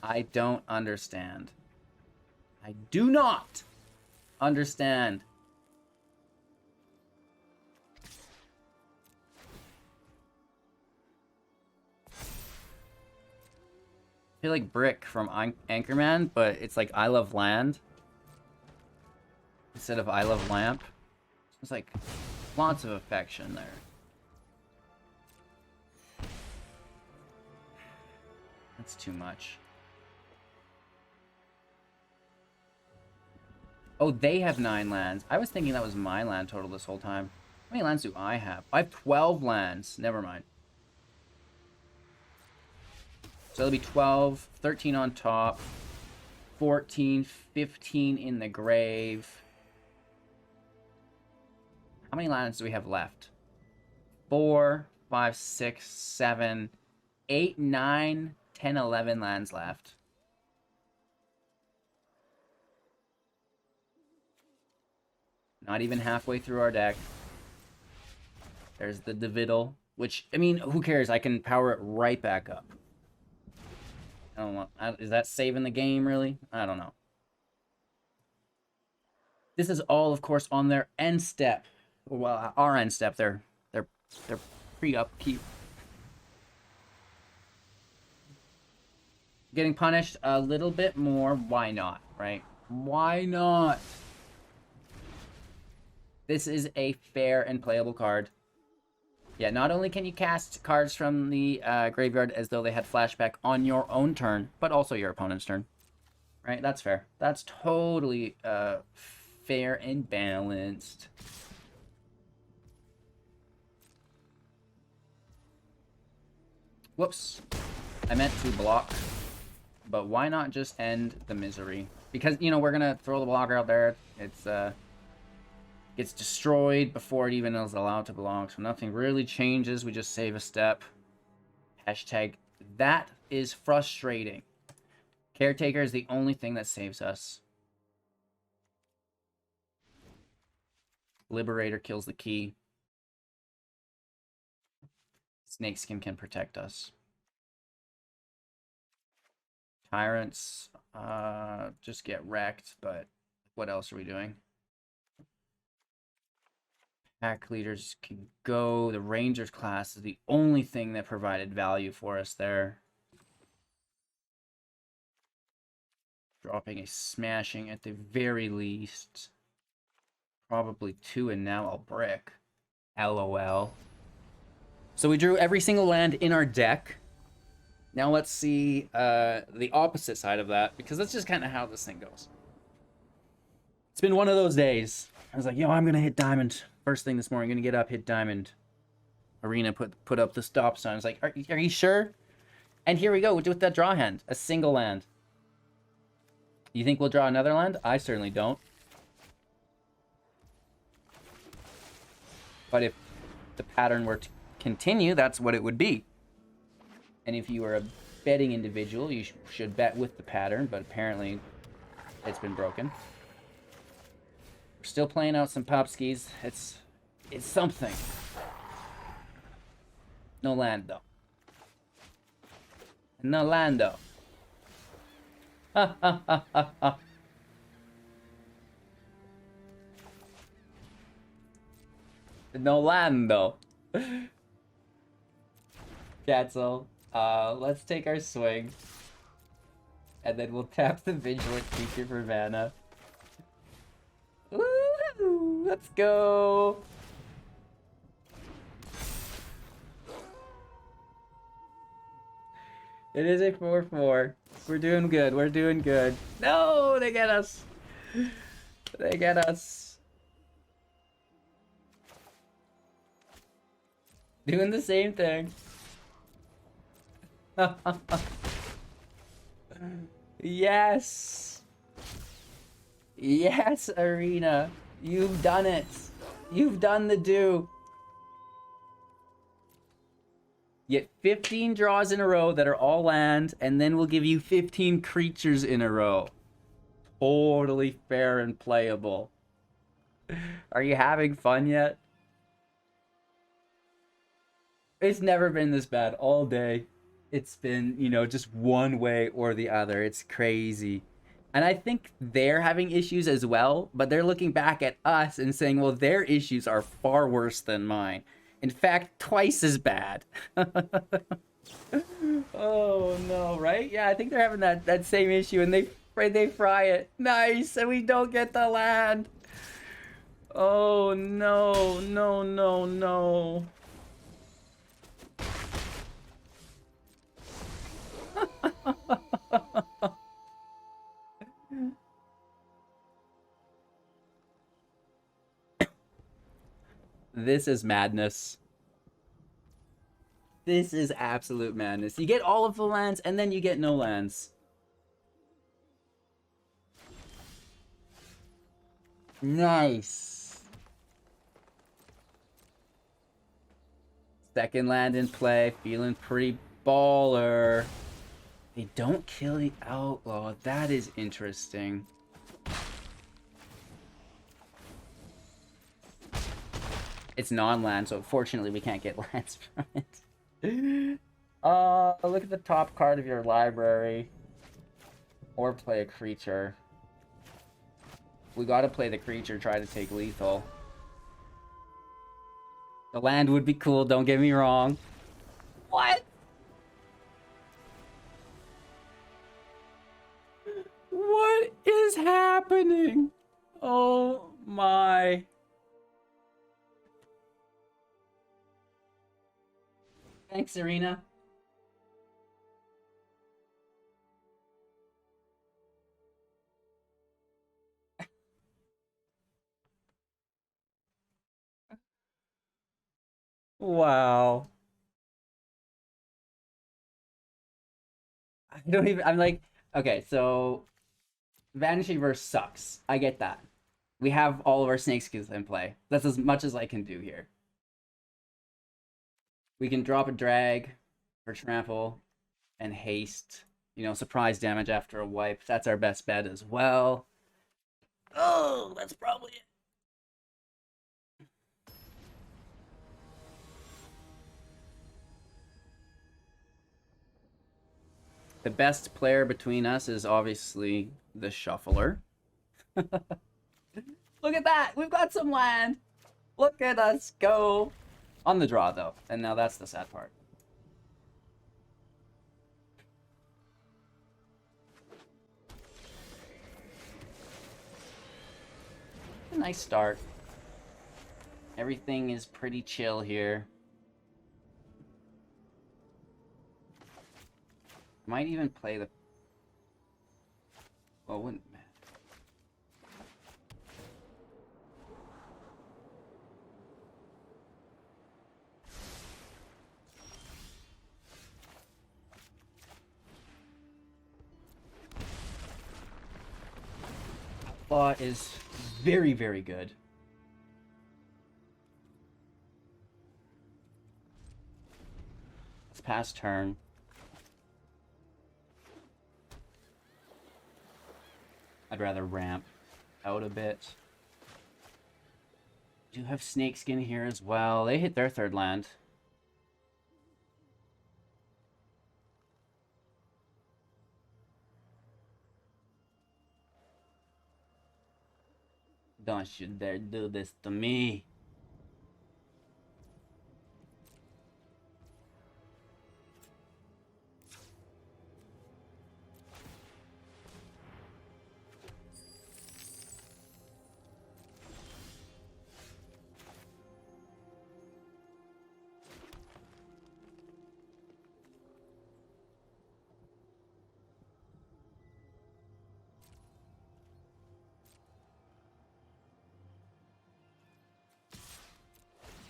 I don't understand. I do not understand. I feel like Brick from Anchorman, but it's like I Love Land instead of I Love Lamp. It's like lots of affection there. That's too much. Oh, they have 9 lands. I was thinking that was my land total this whole time. How many lands do I have? I have 12 lands. Never mind. So it'll be 12, 13 on top, 14, 15 in the grave. How many lands do we have left? 4, 5, 6, 7, 8, 9, 10, 11 lands left. Not even halfway through our deck. There's the Dividal, which, I mean, who cares? I can power it right back up. I don't know. Is that saving the game, really? I don't know. This is all, of course, on their end step. Well, our end step. They're pre-upkeep. Getting punished a little bit more. Why not, right? Why not? This is a fair and playable card. Yeah, not only can you cast cards from the graveyard as though they had flashback on your own turn, but also your opponent's turn. Right? That's fair. That's totally fair and balanced. Whoops. I meant to block. But why not just end the misery? Because, you know, we're going to throw the blocker out there. It's gets destroyed before it even is allowed to block, so nothing really changes. We just save a step. Hashtag that is frustrating. Caretaker is the only thing that saves us. Liberator kills the key. Snakeskin can protect us. Tyrants just get wrecked, but what else are we doing? Pack leaders can go. The Rangers class is the only thing that provided value for us there. Dropping a smashing at the very least. Probably 2, and now I'll brick. LOL. So we drew every single land in our deck. Now let's see the opposite side of that, because that's just kind of how this thing goes. It's been one of those days. I was like, yo, I'm going to hit diamond. First thing this morning, I'm going to get up, hit diamond. Arena put up the stop sign. I was like, are you sure? And here we go with that draw hand. A single land. You think we'll draw another land? I certainly don't. But if the pattern were to continue, that's what it would be. And if you are a betting individual, you should bet with the pattern, but apparently it's been broken. We're still playing out some popskis. It's something. No land, though. No land, though. Ha, ha, ha, ha, ha. No land, though. Cancel. Let's take our swing. And then we'll tap the Vigilant Creature for mana. Woo! Let's go! It is a 4/4. We're doing good. We're doing good. No! They get us! They get us. Doing the same thing. Yes. Yes, Arena. You've done it. You've done the do. Get 15 draws in a row that are all land, and then we'll give you 15 creatures in a row. Totally fair and playable. Are you having fun yet? It's never been this bad all day. It's been, you know, just one way or the other. It's crazy. And I think they're having issues as well, but they're looking back at us and saying, well, their issues are far worse than mine. In fact, twice as bad. Oh no, right? Yeah, I think they're having that same issue, and they fry it. Nice, and we don't get the land. Oh no, no, no, no. This is madness. This is absolute madness. You get all of the lands, and then you get no lands. Nice. Second land in play, feeling pretty baller. They don't kill the outlaw. That is interesting. It's non-land, so fortunately we can't get lands from it. Look at the top card of your library. Or play a creature. We gotta play the creature, try to take lethal. The land would be cool, don't get me wrong. What? What is happening? Oh my. Thanks, Serena. Wow. I don't even, I'm like, okay, so Vanishing Verse sucks. I get that. We have all of our snake skills in play. That's as much as I can do here. We can drop a drag for trample and haste. You know, surprise damage after a wipe. That's our best bet as well. Oh, that's probably it. The best player between us is obviously the Shuffler. Look at that! We've got some land! Look at us go! On the draw, though. And now that's the sad part. A nice start. Everything is pretty chill here. Might even play the... Well, wouldn't matter. Thought is very, very good. Let's pass turn. I'd rather ramp out a bit. Do have Snakeskin here as well. They hit their third land. Don't you dare do this to me.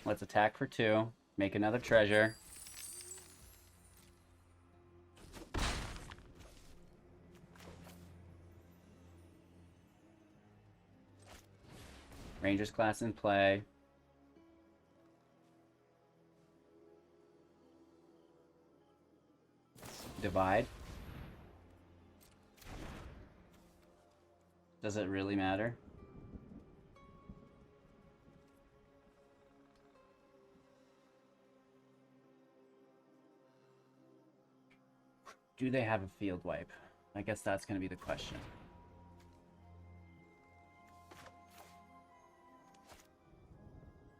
Let's attack for 2. Make another treasure. Rangers class in play. Divide. Does it really matter? Do they have a field wipe? I guess that's going to be the question.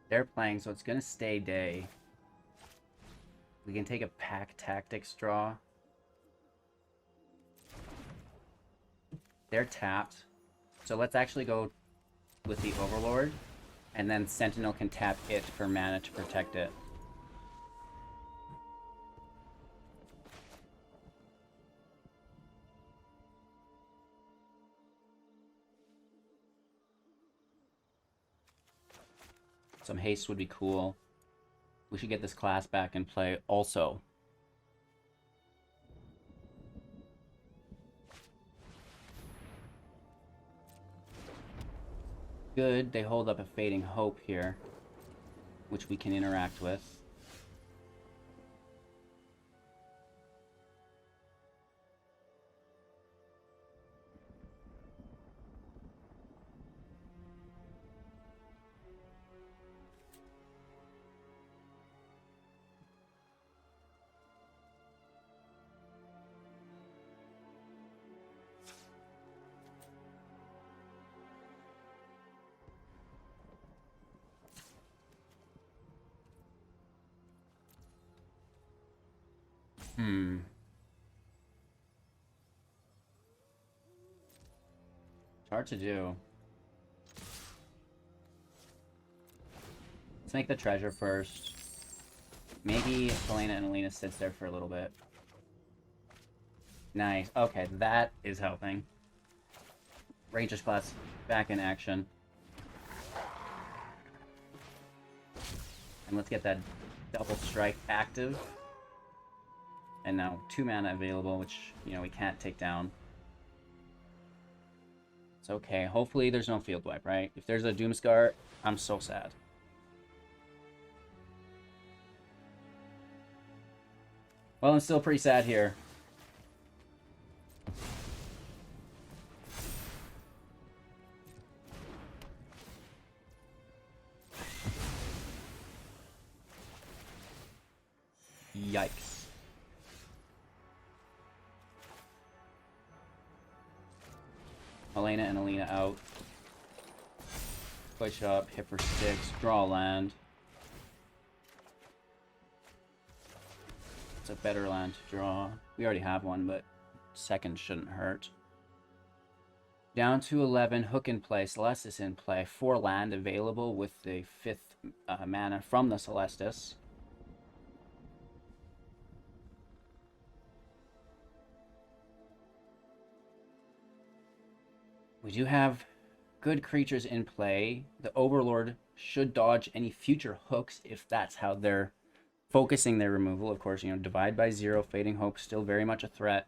They're playing, so it's going to stay day. We can take a pack tactics draw. They're tapped. So let's actually go with the Overlord. And then Sentinel can tap it for mana to protect it. Some haste would be cool. We should get this class back in play also. Good, they hold up a Fading Hope here, which we can interact with. It's hard to do. Let's make the treasure first. Maybe Helena and Alina sits there for a little bit. Nice. Okay, that is helping. Rangers class back in action. And let's get that double strike active. And now 2 mana available, which, you know, we can't take down. It's okay. Hopefully there's no field wipe, right? If there's a Doomscar, I'm so sad. Well, I'm still pretty sad here. Yikes. Helena and Alina out. Push up, hit for 6, draw land. It's a better land to draw. We already have one, but second shouldn't hurt. Down to 11, Hook in play, Celestis in play. 4 land available with the 5th mana from the Celestis. We do have good creatures in play. The Overlord should dodge any future hooks if that's how they're focusing their removal. Of course, you know, Divide by 0, Fading Hope still very much a threat.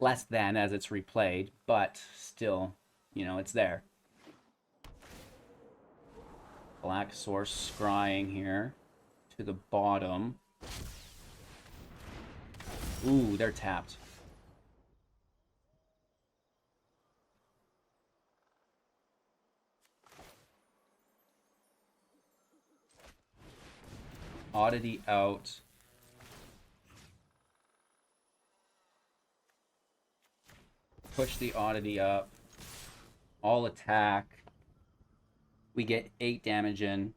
Less than as it's replayed, but still, you know, it's there. Black Source scrying here to the bottom. Ooh, they're tapped. Oddity out. Push the Oddity up. All attack. We get 8 damage in.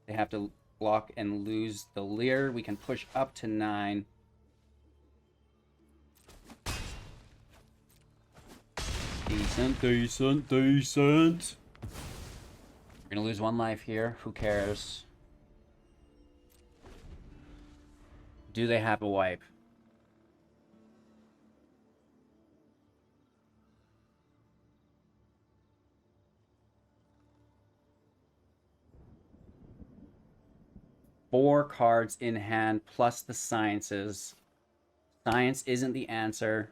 They have to block and lose the Leer. We can push up to 9. Decent, decent, decent. We're gonna lose 1 life here. Who cares? Do they have a wipe? 4 cards in hand plus the sciences. Science isn't the answer.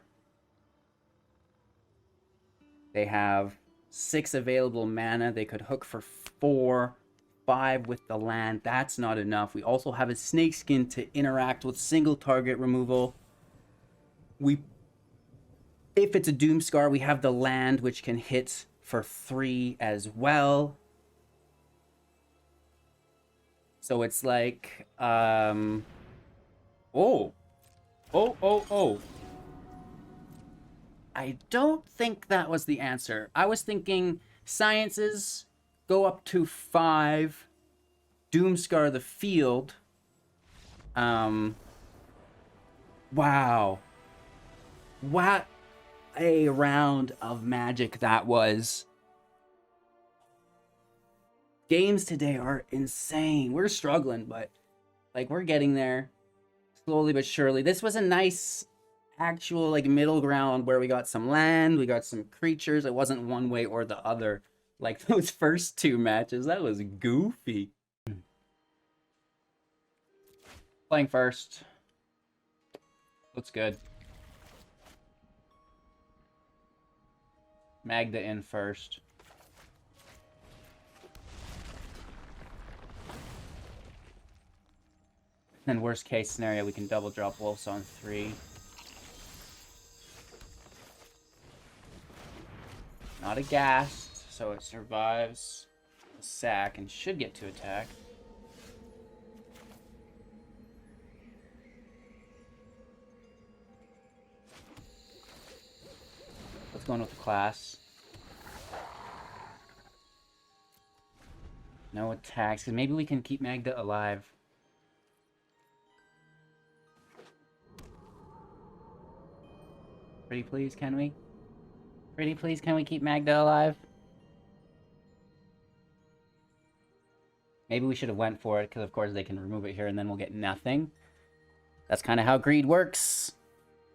They have 6 available mana. They could hook for 4, 5 with the land. That's not enough. We also have a snakeskin to interact with single target removal. If it's a Doomscar, we have the land, which can hit for 3 as well. So it's like, oh. I don't think that was the answer. I was thinking sciences go up to 5, Doomscar the field. Wow. What a round of Magic that was. Games today are insane. We're struggling, but like we're getting there slowly but surely. This was a nice actual like middle ground where we got some land, we got some creatures. It wasn't one way or the other like those first 2 matches. That was goofy. Playing first. Looks good. Magda in first. Then worst case scenario, we can double drop Wolves on 3. Not aghast, so it survives the sack and should get to attack. Let's go in with the class. No attacks, because maybe we can keep Magda alive. Pretty please, can we? Pretty please, can we keep Magda alive? Maybe we should have went for it, because of course they can remove it here and then we'll get nothing. That's kind of how greed works.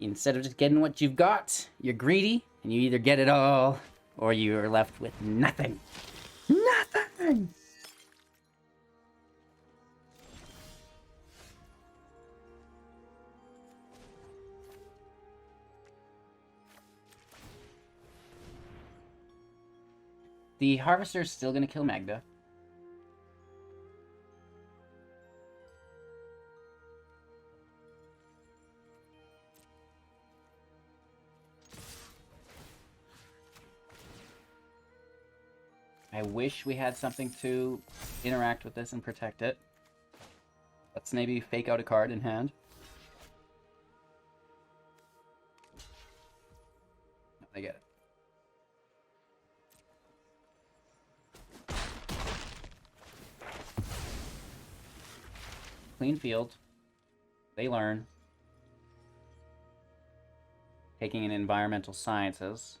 Instead of just getting what you've got, you're greedy, and you either get it all, or you're left with nothing. Nothing! The Harvester is still going to kill Magda. I wish we had something to interact with this and protect it. Let's maybe fake out a card in hand. I get it. Clean field. They learn. Taking in environmental sciences.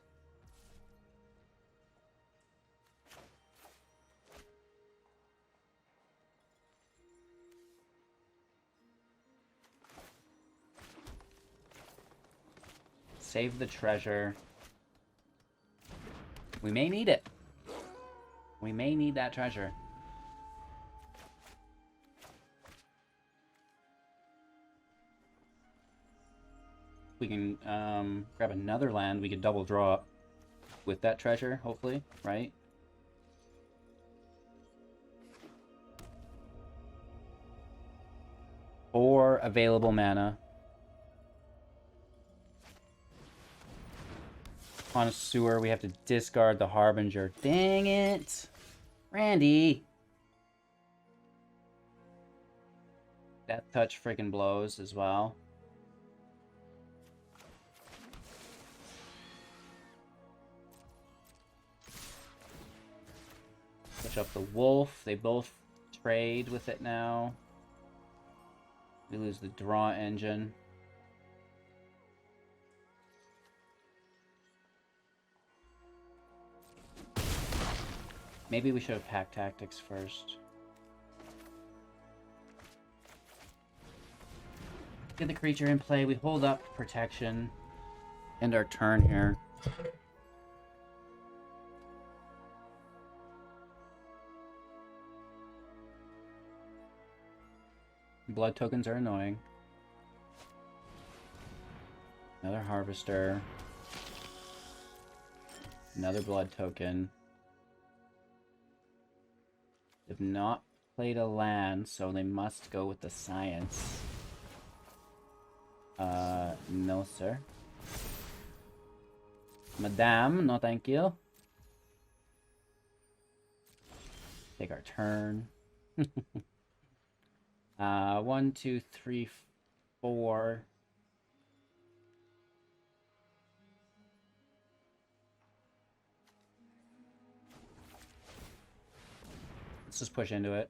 Save the treasure. We may need it. We may need that treasure. We can grab another land. We could double draw with that treasure, hopefully, right? Or available mana. Connoisseur, we have to discard the Harbinger. Dang it! Randy! Death Touch freaking blows as well. Switch up the Wolf. They both trade with it now. We lose the draw engine. Maybe we should have packed tactics first. Get the creature in play. We hold up protection. End our turn here. Blood tokens are annoying. Another harvester. Another blood token. They've not played a land, so they must go with the science. No, sir. Madame, no thank you. Take our turn. 1, 2, 3, 4. Let's just push into it.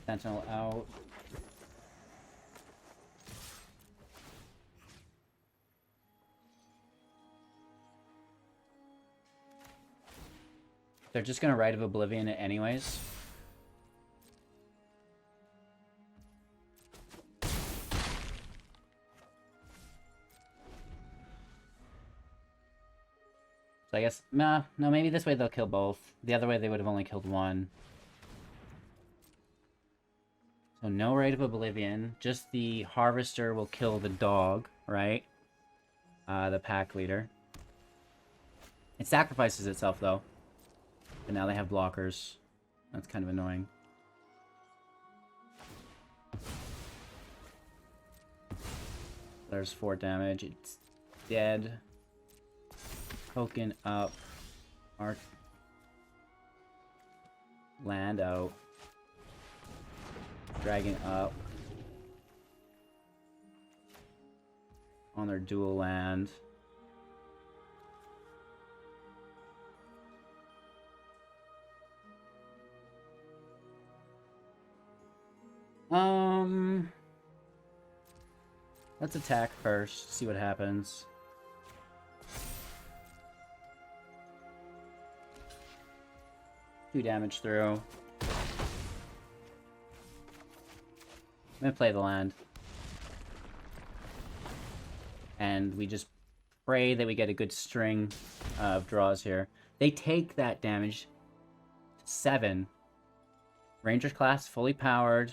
Sentinel out. They're just gonna Rite of Oblivion it anyways. So I guess, no, maybe this way they'll kill both. The other way they would have only killed one. So no Rite of Oblivion, just the Harvester will kill the dog, right? The pack leader. It sacrifices itself though. But now they have blockers. That's kind of annoying. There's 4 damage. It's dead. Token up. Our land out. Dragon up. On their dual land. Let's attack first, see what happens. Two damage through. I'm gonna play the land. And we just pray that we get a good string of draws here. They take that damage. 7. Ranger class, fully powered.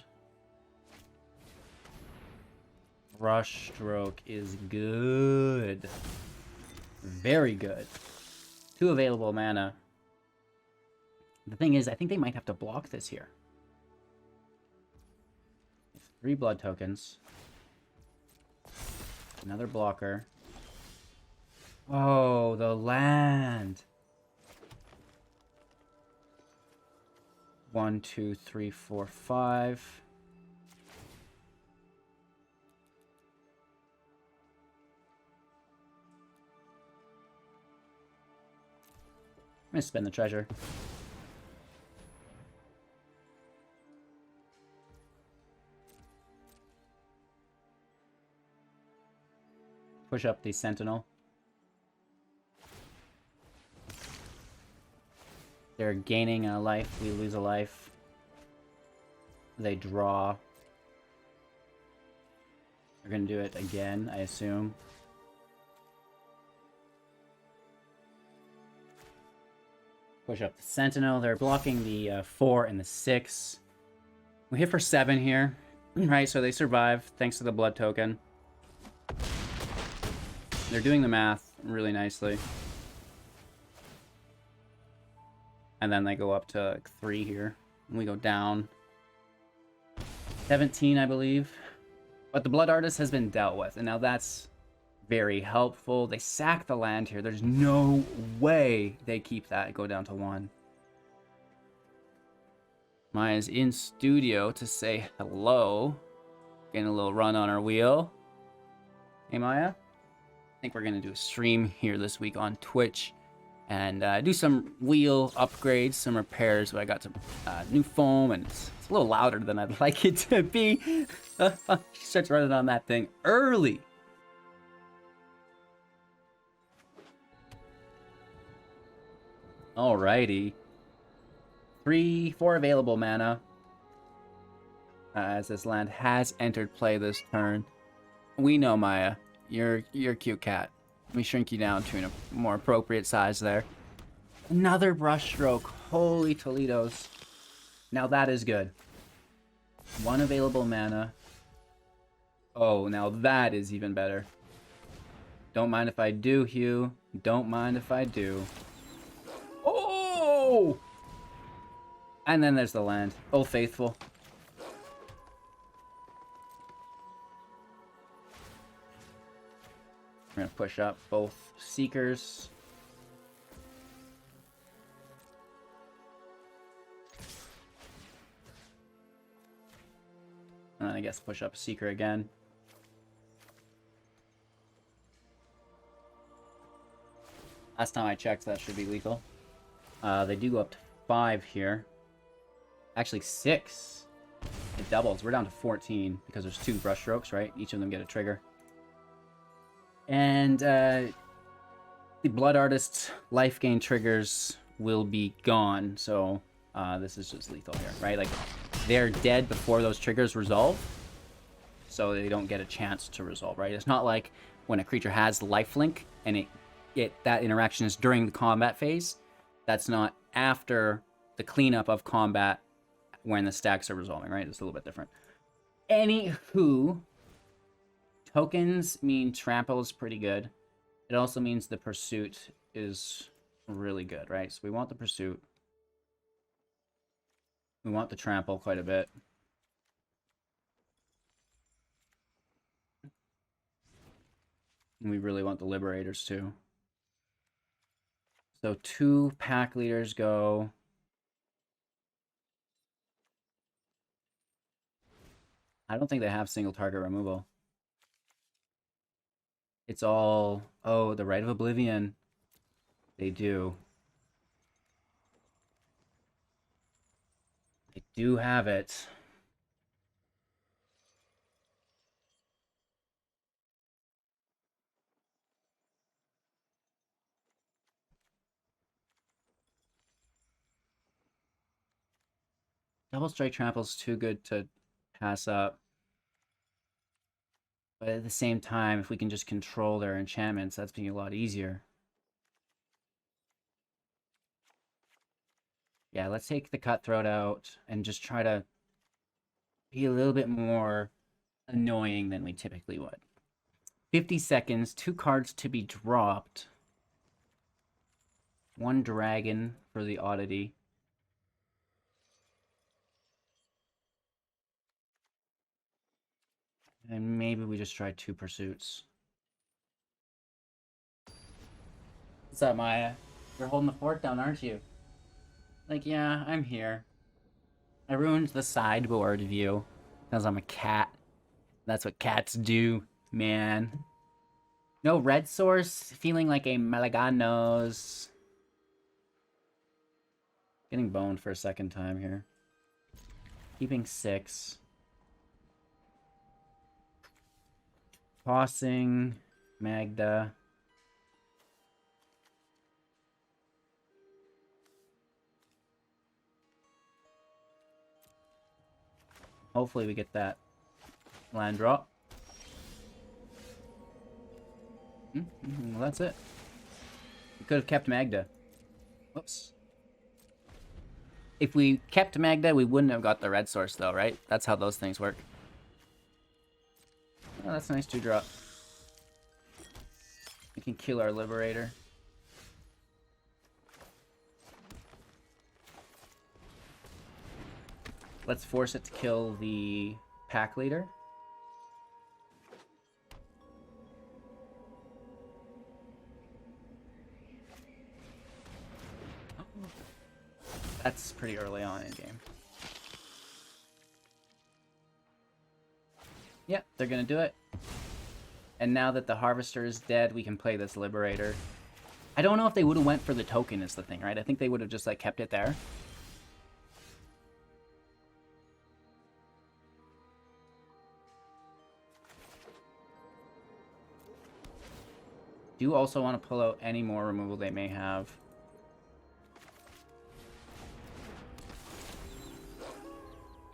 Rush Stroke is good. Very good. 2 available mana. The thing is, I think they might have to block this here. 3 blood tokens. Another blocker. Oh, the land. 1, 2, 3, 4, 5. I'm gonna spend the treasure. Push up the Sentinel. They're gaining a life, we lose a life. They draw. They're gonna do it again, I assume. Push up the Sentinel. They're blocking the 4 and the 6. We hit for 7 here. Right, so they survive thanks to the blood token. They're doing the math really nicely. And then they go up to like 3 here. And we go down. 17, I believe. But the Blood Artist has been dealt with. And now that's very helpful. They sack the land here. There's no way they keep that and go down to 1. Maya's in studio to say hello. Getting a little run on our wheel. Hey, Maya. I think we're going to do a stream here this week on Twitch. And do some wheel upgrades, some repairs. So I got some new foam, and it's a little louder than I'd like it to be. She starts running on that thing early. Alrighty. 4 available mana. As this land has entered play this turn. We know, Maya. You're a cute cat. Let me shrink you down to a more appropriate size there. Another brush stroke. Holy Toledos. Now that is good. 1 available mana. Oh, now that is even better. Don't mind if I do, Hugh. Don't mind if I do. Oh! And then there's the land. Oh, faithful. We're gonna push up both Seekers. And then I guess push up a Seeker again. Last time I checked, that should be lethal. They do go up to 5 here. Actually, 6. It doubles. We're down to 14 because there's 2 brush strokes, right? Each of them get a trigger. And the Blood Artist's life gain triggers will be gone. So this is just lethal here, right? Like, they're dead before those triggers resolve. So they don't get a chance to resolve, right? It's not like when a creature has lifelink and that interaction is during the combat phase. That's not after the cleanup of combat when the stacks are resolving, right? It's a little bit different. Anywho, tokens mean trample is pretty good. It also means the pursuit is really good, right? So we want the pursuit. We want the trample quite a bit. And we really want the liberators too. So 2 pack leaders go. I don't think they have single target removal. It's all... Oh, the Rite of Oblivion. They do. They do have it. Double Strike Trample's too good to pass up. But at the same time, if we can just control their enchantments, that's being a lot easier. Yeah, let's take the Cutthroat out and just try to be a little bit more annoying than we typically would. 50 seconds, 2 cards to be dropped. 1 dragon for the oddity. And maybe we just try 2 pursuits. What's up, Maya? You're holding the fort down, aren't you? Like, yeah, I'm here. I ruined the sideboard view because I'm a cat. That's what cats do, man. No red source, feeling like a Malaganos. Getting boned for a second time here. Keeping 6. Tossing Magda. Hopefully we get that land drop. Well, that's it. We could have kept Magda. Whoops. If we kept Magda, we wouldn't have got the red source, though, right? That's how those things work. Oh, that's a nice 2-drop. We can kill our Liberator. Let's force it to kill the pack leader. That's pretty early on in game. Yep, they're gonna do it. And now that the Harvester is dead, we can play this Liberator. I don't know if they would have went for the token is the thing, right? I think they would have just, like, kept it there. Do also want to pull out any more removal they may have.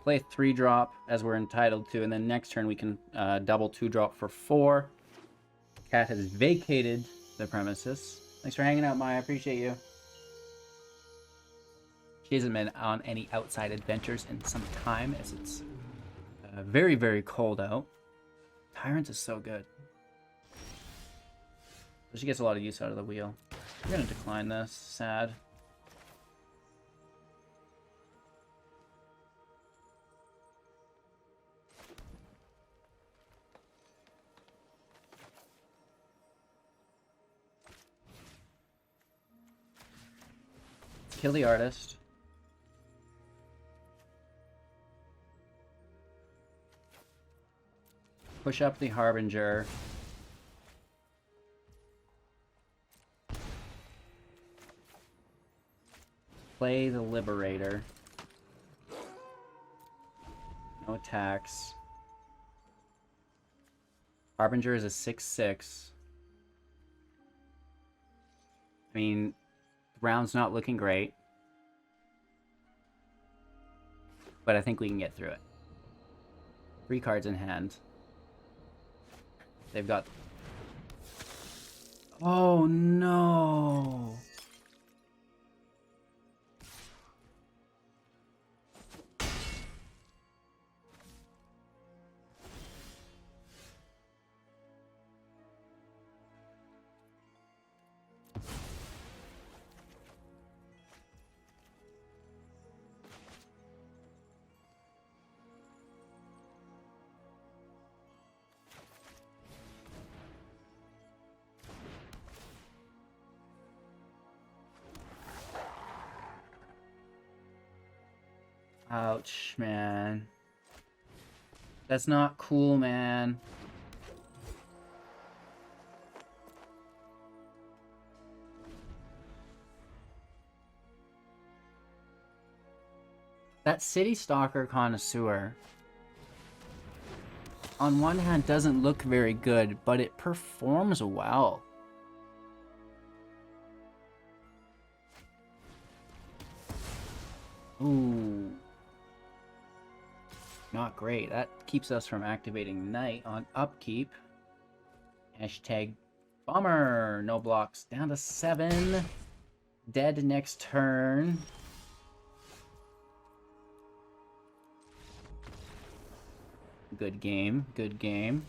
Play a 3-drop as we're entitled to, and then next turn we can double 2-drop for 4. Cat has vacated the premises. Thanks for hanging out, Maya. I appreciate you. She hasn't been on any outside adventures in some time, as it's Very, very cold out. Tyrant is so good. So she gets a lot of use out of the wheel. I'm gonna decline this. Sad. Kill the artist. Push up the Harbinger. Play the Liberator. No attacks. Harbinger is a 6/6. I mean, the round's not looking great. But I think we can get through it. 3 cards in hand. They've got... Oh, no! Ouch, man. That's not cool, man. That City Stalker Connoisseur, on one hand, doesn't look very good, but it performs well. Ooh. Not great. That keeps us from activating Knight on upkeep. Hashtag bummer. No blocks. Down to 7. Dead next turn. Good game. Good game.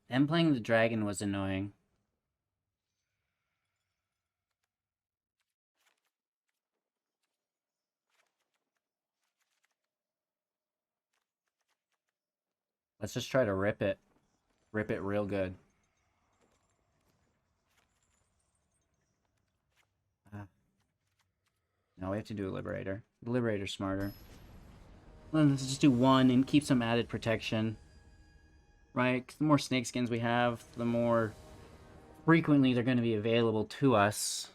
Them playing the dragon was annoying. Let's just try to rip it. Rip it real good. No, we have to do a Liberator. The Liberator's smarter. Let's just do 1 and keep some added protection. Right? 'Cause the more snake skins we have, the more frequently they're going to be available to us.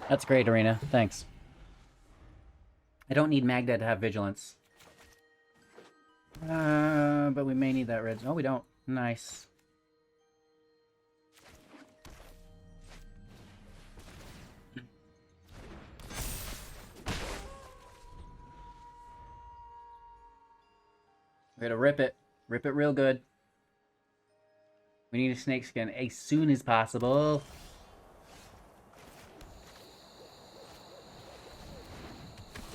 That's great, Arena. Thanks. I don't need Magda to have Vigilance. But we may need that red. Oh, we don't. Nice. We're gonna rip it. Rip it real good. We need a snakeskin as soon as possible.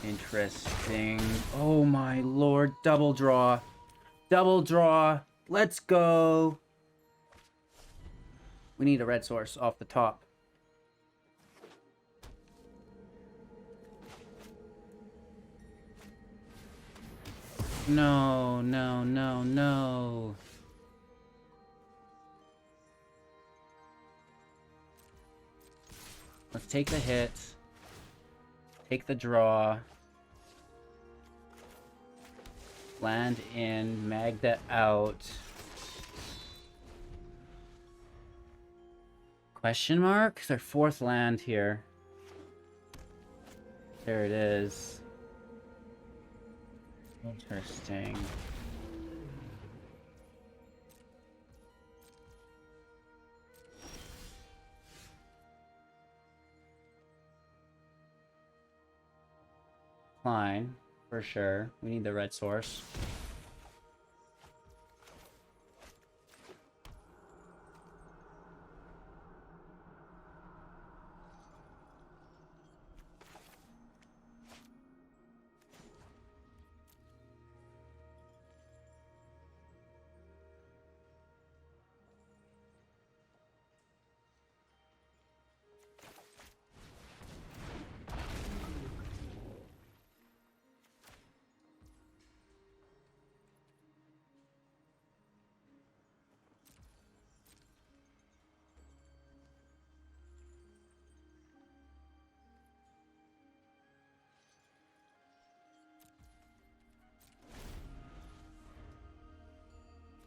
Interesting. Oh my lord. Double draw. Double draw. Let's go. We need a red source off the top. No, no, no, no. Let's take the hit. Take the draw. Land in, Magda out. Question mark? It's our fourth land here. There it is. Interesting. Fine, for sure. We need the red source.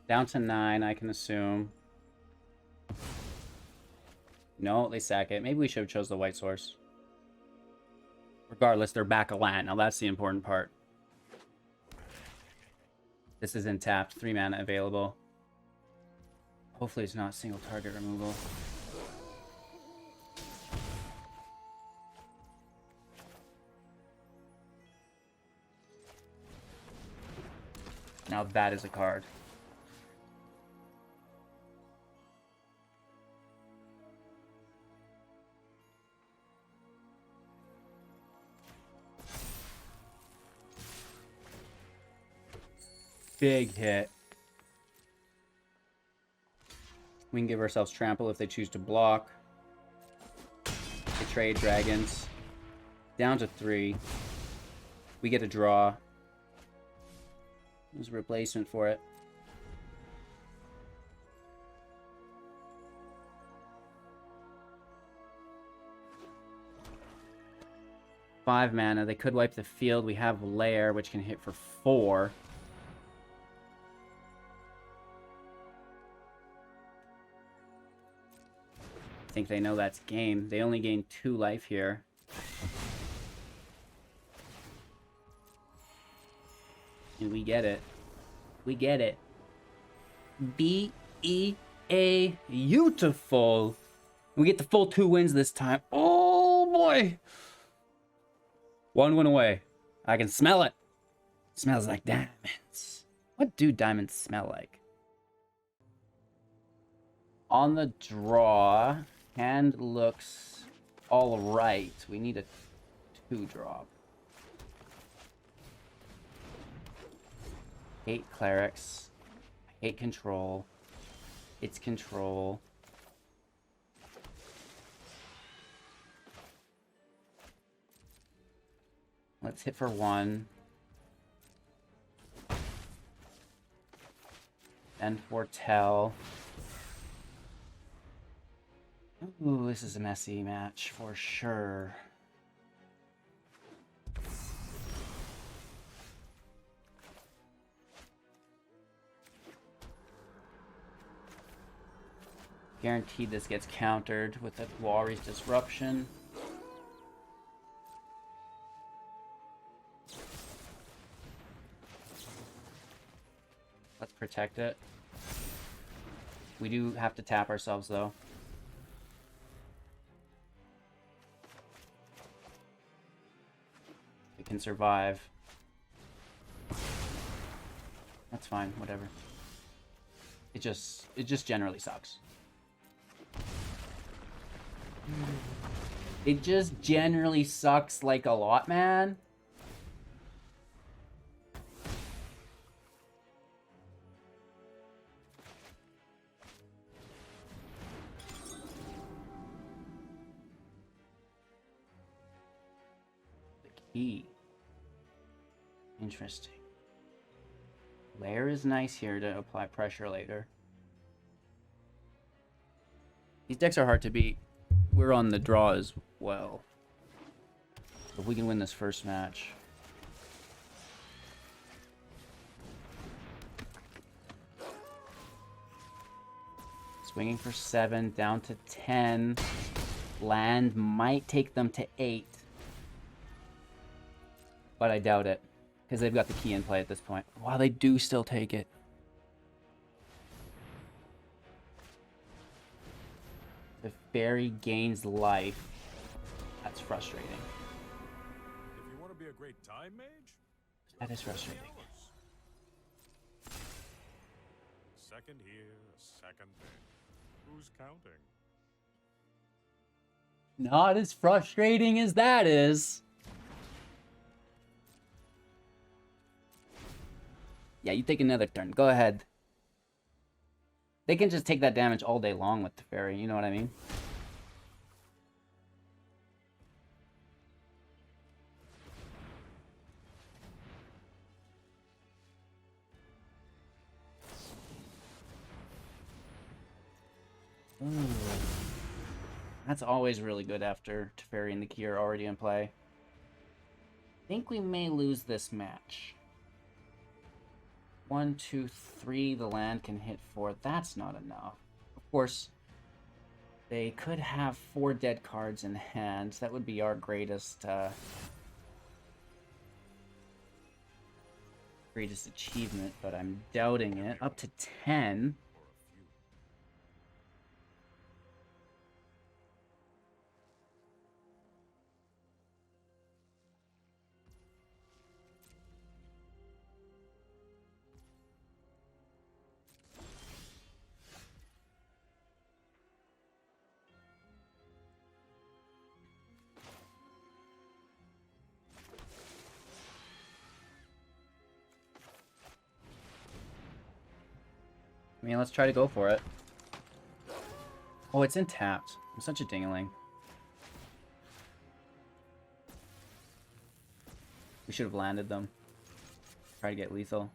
Down to 9, I can assume. No, they sack it. Maybe we should have chose the white source. Regardless, they're back a land. Now that's the important part. This is in tapped. 3 mana available. Hopefully it's not single target removal. Now that is a card. Big hit. We can give ourselves trample if they choose to block. They trade dragons. Down to 3. We get a draw. There's a replacement for it. Five mana. They could wipe the field. We have Lair, which can hit for 4. I think they know that's game. They only gain 2 life here. And we get it. We get it. B-E-A. Beautiful. We get the full 2 wins this time. Oh, boy. 1 win away. I can smell it. It smells like diamonds. What do diamonds smell like? On the draw, hand looks all right. We need a 2-drop. Hate clerics. Hate control. It's control. Let's hit for 1. And foretell. Ooh, this is a messy match for sure. Guaranteed this gets countered with the Warrior's Disruption. Let's protect it. We do have to tap ourselves, though. We can survive. That's fine, whatever. It just generally sucks. It just generally sucks like a lot, man. key. Interesting. Lair is nice here to apply pressure later. These decks are hard to beat. We're on the draw as well. If we can win this first match. Swinging for 7, down to 10. Land might take them to 8. But I doubt it. Because they've got the key in play at this point. Wow, they do still take it. The fairy gains life. That's frustrating. If you want to be a great time mage, That is frustrating. Second here, second there. Who's counting? Not as frustrating as that is. Yeah, you take another turn. Go ahead. They can just take that damage all day long with the fairy, you know what I mean? Ooh. That's always really good after Teferi and the key are already in play. I think we may lose this match. 1, 2, 3, the land can hit 4. That's not enough. Of course, they could have 4 dead cards in hand. That would be our greatest achievement, but I'm doubting it. Up to 10. I mean, let's try to go for it. Oh, it's in tapped. I'm such a dingling. We should have landed them. Try to get lethal.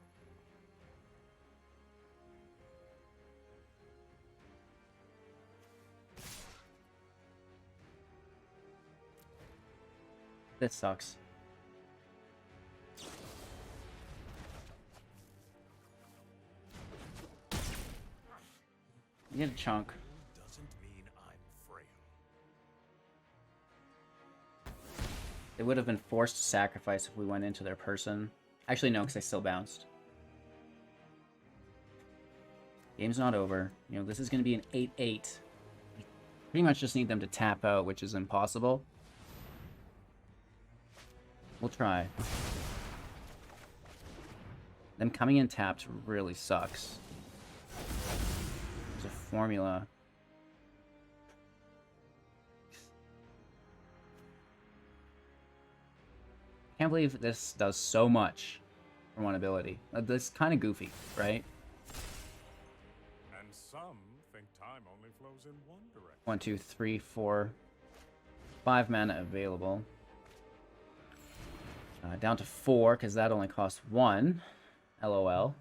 This sucks. You get a chunk. Doesn't mean I'm frail. They would have been forced to sacrifice if we went into their person. Actually, no, because I still bounced. Game's not over. You know, this is going to be an 8-8. We pretty much just need them to tap out, which is impossible. We'll try. Them coming in tapped really sucks. There's a formula. I can't believe this does so much for one ability. This is kind of goofy, right? And some think time only flows in one direction. 1, 2, 3, 4, 5 mana available. Down to 4, because that only costs 1. LOL.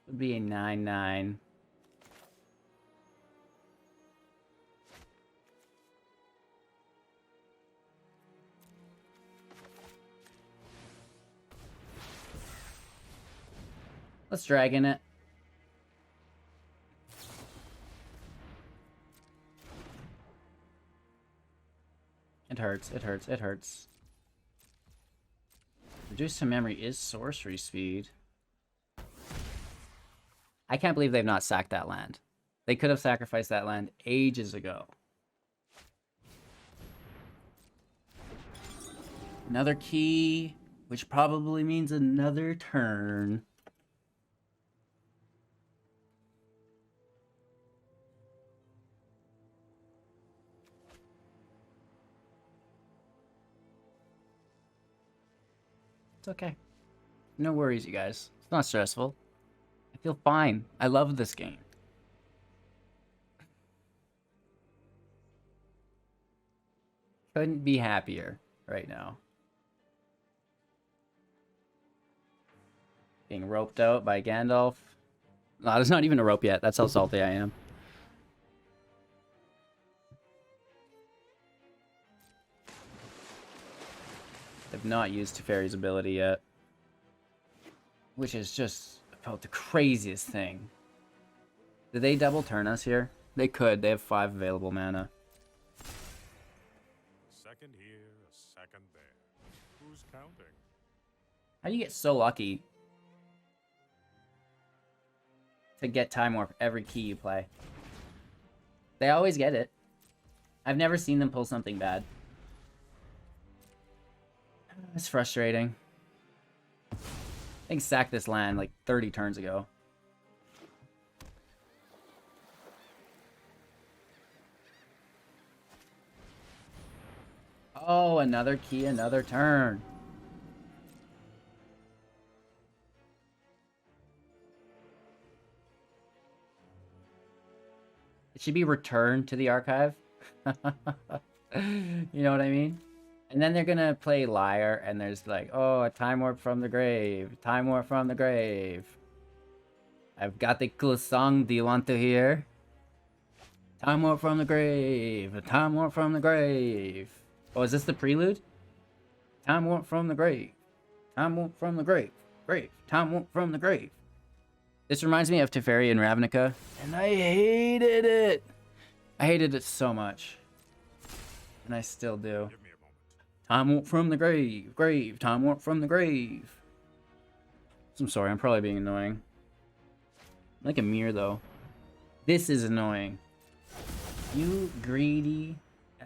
Would be a 9/9. Let's dragon it. It hurts, it hurts, it hurts. Reduce to memory is sorcery speed. I can't believe they've not sacked that land. They could have sacrificed that land ages ago. Another key, which probably means another turn. It's okay. No worries, you guys. It's not stressful. I feel fine. I love this game. Couldn't be happier right now. Being roped out by Gandalf. No, it's not even a rope yet. That's how salty I am. I've not used Teferi's ability yet. Which is just about the craziest thing. Did they double turn us here? They could. They have 5 available mana. Second here, a second there. Who's counting? How do you get so lucky to get Time Warp every key you play? They always get it. I've never seen them pull something bad. It's frustrating. I think sacked this land like 30 turns ago. Oh, another key, another turn. It should be returned to the archive. You know what I mean? And then they're gonna play Liar, and there's like, oh, a Time Warp from the grave. Time Warp from the grave. I've got the cool song. Do you want to hear? Time Warp from the grave. A Time Warp from the grave. Oh, is this the prelude? Time Warp from the grave. Time Warp from the grave. Grave. Time Warp from the grave. This reminds me of Teferi and Ravnica, and I hated it. I hated it so much. And I still do. Give me a moment. Time Warp from the grave. Grave. Time Warp from the grave. I'm sorry, I'm probably being annoying. I'm like a mirror, though. This is annoying. You greedy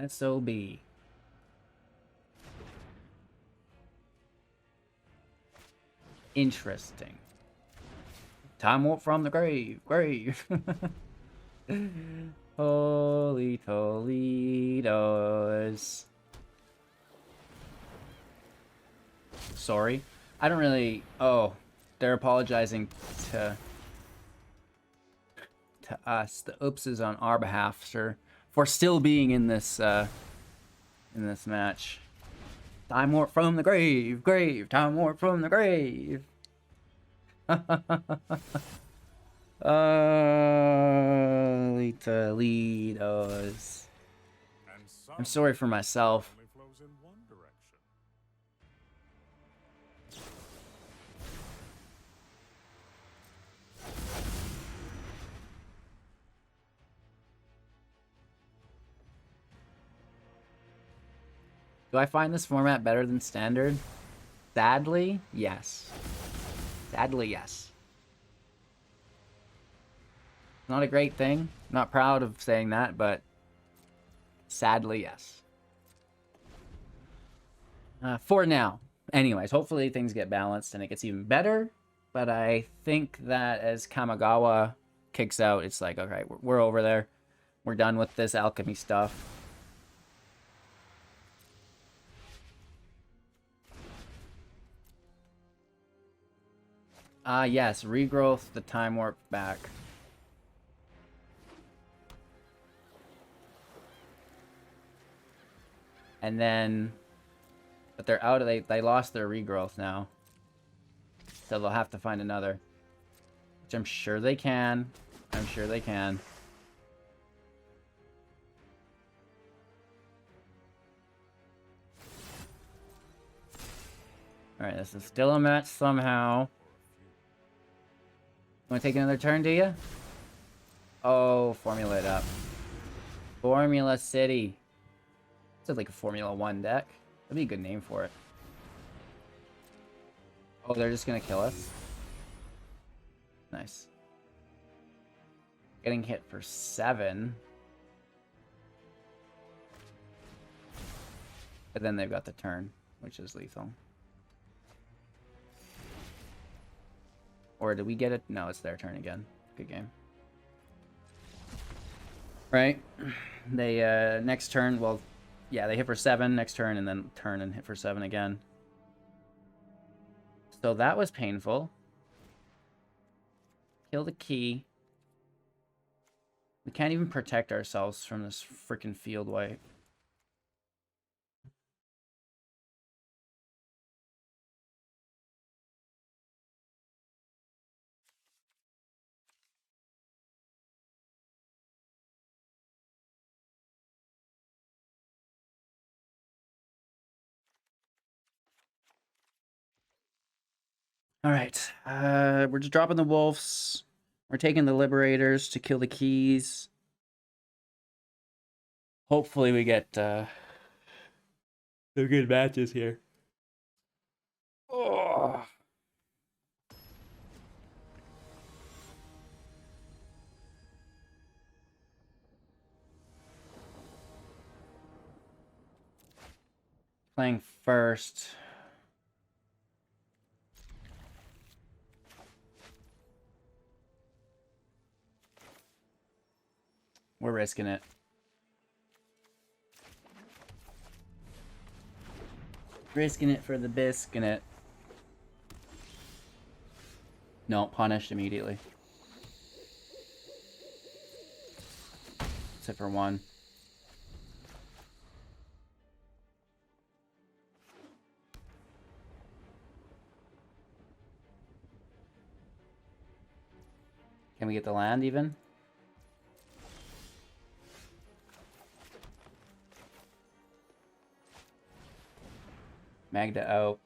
SOB. Interesting. Time Warp from the grave. Grave. Holy Toledos. Sorry. I don't really... Oh, they're apologizing to us. The oops is on our behalf, sir, for still being in this match. Time Warp from the grave. Grave. Time Warp from the grave. Holy Toledos. And some I'm sorry for myself. only flows in one direction. Do I find this format better than Standard? Sadly, yes. Sadly, yes. Not a great thing. Not proud of saying that, but sadly, yes. For now. Anyways, hopefully things get balanced and it gets even better. But I think that as Kamigawa kicks out, it's like, okay, we're over there. We're done with this alchemy stuff. Yes, regrowth the Time Warp back. And then, but they're out of, they lost their regrowth now. So they'll have to find another. Which I'm sure they can. I'm sure they can. Alright, this is still a match somehow. Want to take another turn, do you? Oh, formula it up. Formula City. It's like a Formula 1 deck. That'd be a good name for it. Oh, they're just gonna kill us? Nice. Getting hit for 7. But then they've got the turn, which is lethal. Or did we get it? No, it's their turn again. Good game. Right? They, next turn, well, yeah, they hit for 7 next turn, and then turn and hit for 7 again. So that was painful. Kill the key. We can't even protect ourselves from this freaking field wipe. All right, we're just dropping the wolves. We're taking the liberators to kill the keys. Hopefully we get some good matches here. Oh. Playing first. We're risking it. Risking it for the biscuit. No, punished immediately. Except for one. Can we get the land even? Magda out.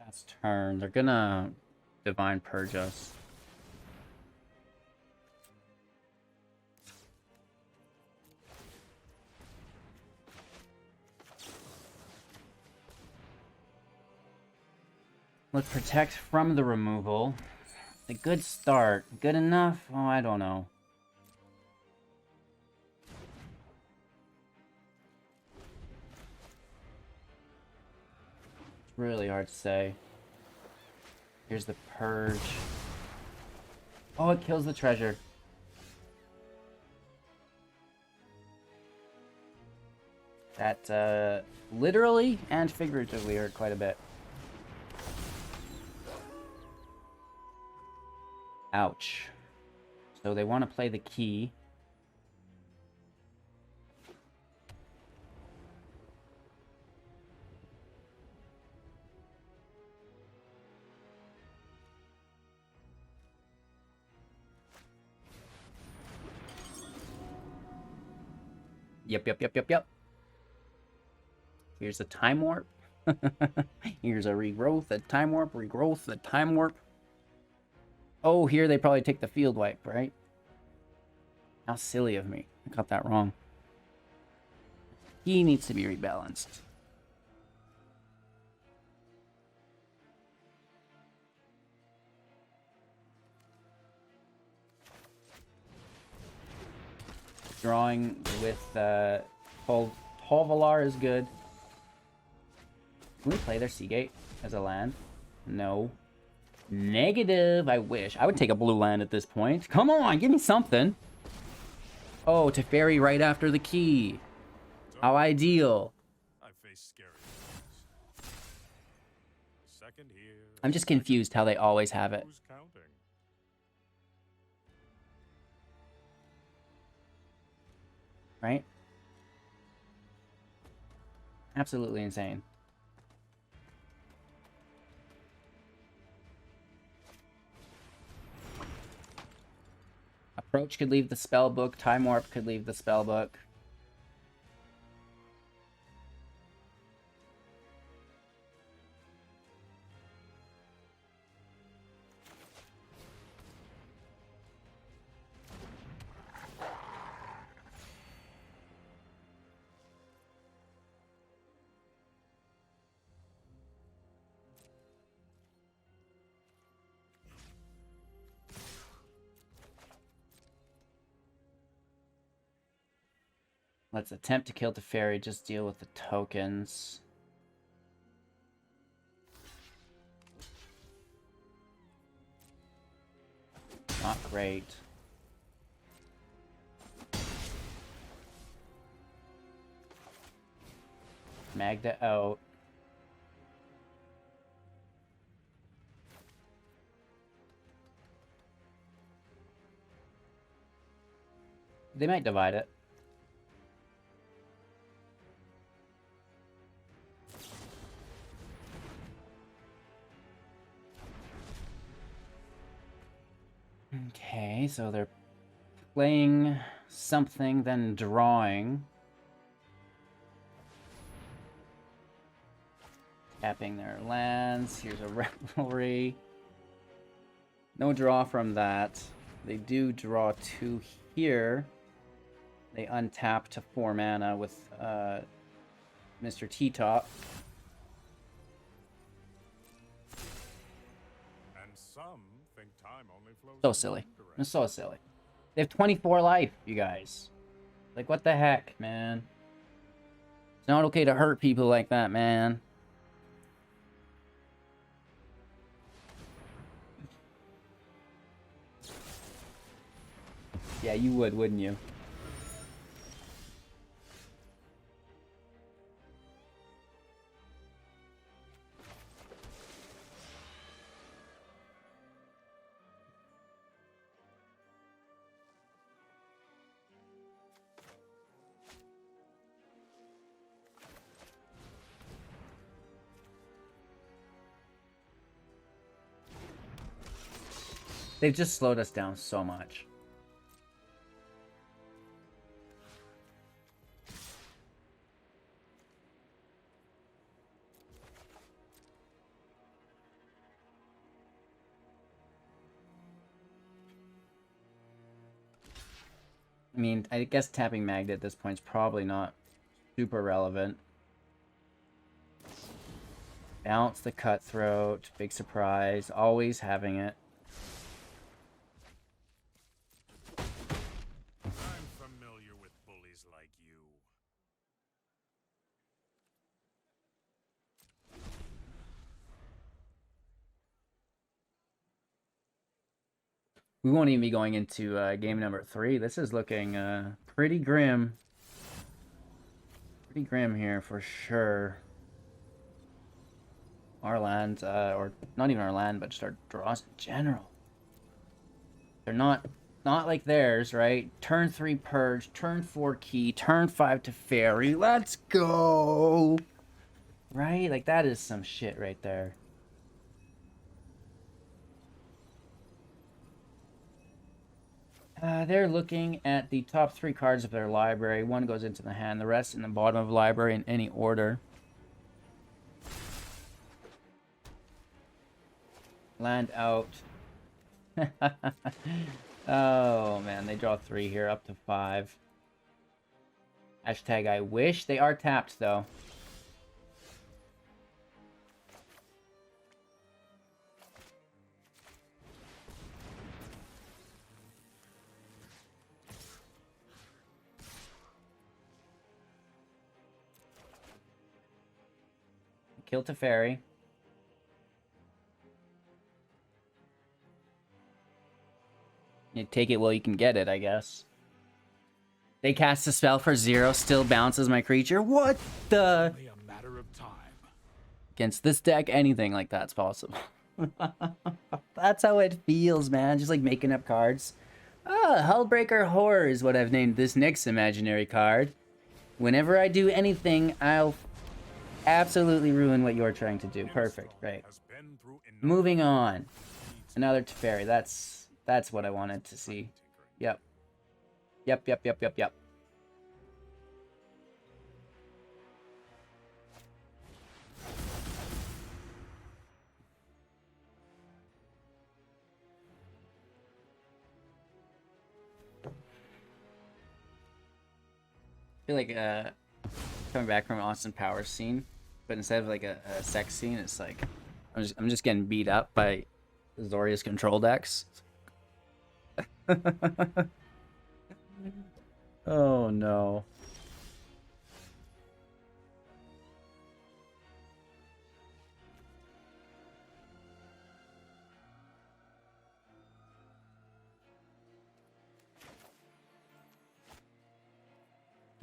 That's turn. They're gonna Divine Purge us. Let's protect from the removal. A good start. Good enough? Oh, I don't know. It's really hard to say. Here's the Purge. Oh, it kills the treasure. That, literally and figuratively hurt quite a bit. Ouch. So they want to play the key. Yep. Here's a time warp. Here's a regrowth, a time warp, regrowth, a time warp. Oh, here they probably take the field wipe, right? How silly of me. I got that wrong. He needs to be rebalanced. Drawing with Tolvalar is good. Can we play their Seagate as a land? No. Negative, I wish. I would take a blue land at this point. Come on, give me something. Oh, Teferi right after the key. How ideal. I face scary things. Second here. I'm just confused how they always have it. Who's counting? Right? Absolutely insane. Approach could leave the spell book. Time Warp could leave the spell book. Let's attempt to kill the fairy, just deal with the tokens. Not great. Magda out. They might divide it. Okay, so they're playing something, then drawing. Tapping their lands. Here's a Revelry. No draw from that. They do draw 2 here. They untap to 4 mana with Mr. T-Top. And some think time only flows So in silly. one direction. It's so silly. They have 24 life, you guys. Like, what the heck, man? It's not okay to hurt people like that, man. Yeah, you would, wouldn't you? They've just slowed us down so much. I mean, I guess tapping Magda at this point is probably not super relevant. Bounce the Cutthroat, big surprise, always having it. I'm familiar with bullies like you. We won't even be going into game number 3. This is looking pretty grim. Pretty grim here for sure. Our land, or not even our land, but just our draws in general. They're not like theirs, right? Turn 3 Purge, turn 4 Key, turn 5 to Fairy. Let's go! Right? Like, that is some shit right there. They're looking at the top 3 cards of their library. One goes into the hand, the rest in the bottom of the library in any order. Land out. Oh, man. They draw 3 here, up to 5. Hashtag I wish. They are tapped, though. Kill Teferi. You take it while you can get it, I guess. They cast a spell for 0, still bounces my creature. What the? Only a matter of time. Against this deck, anything like that's possible. That's how it feels, man. Just like making up cards. Ah, Hullbreaker Horror is what I've named this next imaginary card. Whenever I do anything, I'll absolutely ruin what you're trying to do. Perfect, great. Has been through enough Moving on. Another Teferi. That's what I wanted to see. Yep. Yep. I feel like coming back from an Austin Powers scene, but instead of like a sex scene, it's like I'm just getting beat up by Zoria's control decks. Oh no.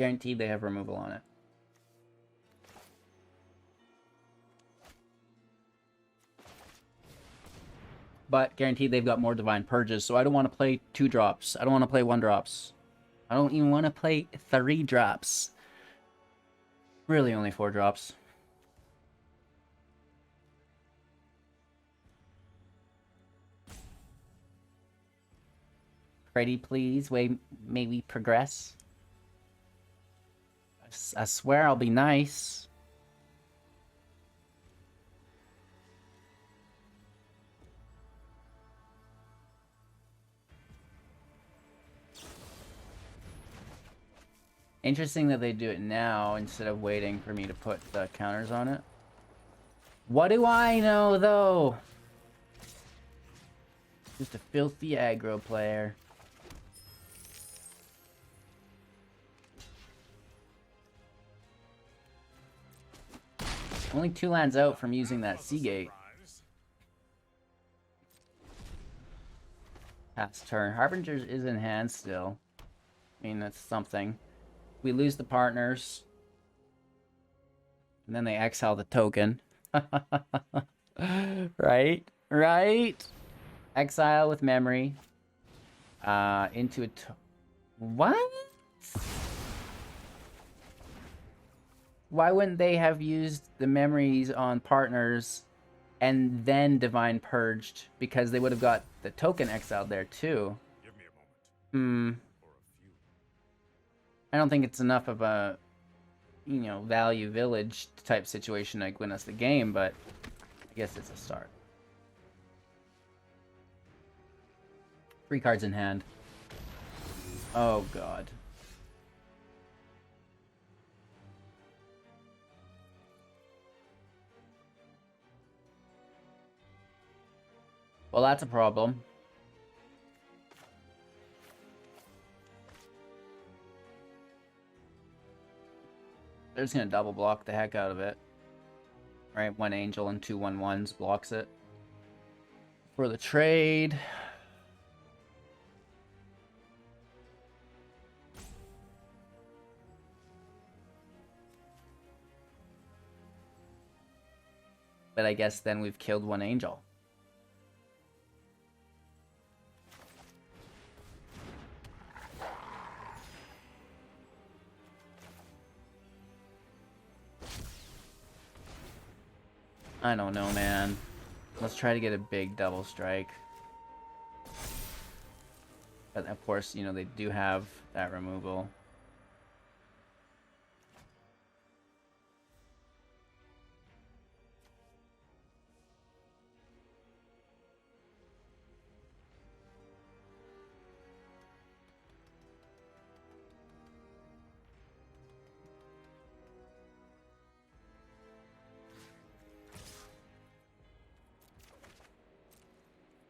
Guaranteed they have removal on it. But guaranteed they've got more Divine Purges, so I don't want to play 2-drops. I don't want to play 1-drops. I don't even want to play 3-drops. Really only 4-drops. Pretty please, may we progress? I swear I'll be nice. Interesting that they do it now instead of waiting for me to put the counters on it. What do I know, though? Just a filthy aggro player. Only 2 lands out from using that Seagate. Pass turn. Harbingers is in hand still. I mean, that's something. We lose the partners. And then they exile the token. Right? Right? Exile with memory. Into a... What? Why wouldn't they have used the memories on partners and then Divine Purged? Because they would have got the token exiled there too. Give me a moment. I don't think it's enough of a, you know, value village type situation to win us the game, but I guess it's a start. 3 cards in hand. Oh god. Well, that's a problem. They're just gonna double block the heck out of it. Right, 1 angel and 2 1/1s blocks it. For the trade. But I guess then we've killed 1 angel. I don't know, man. Let's try to get a big double strike. But of course, you know, they do have that removal.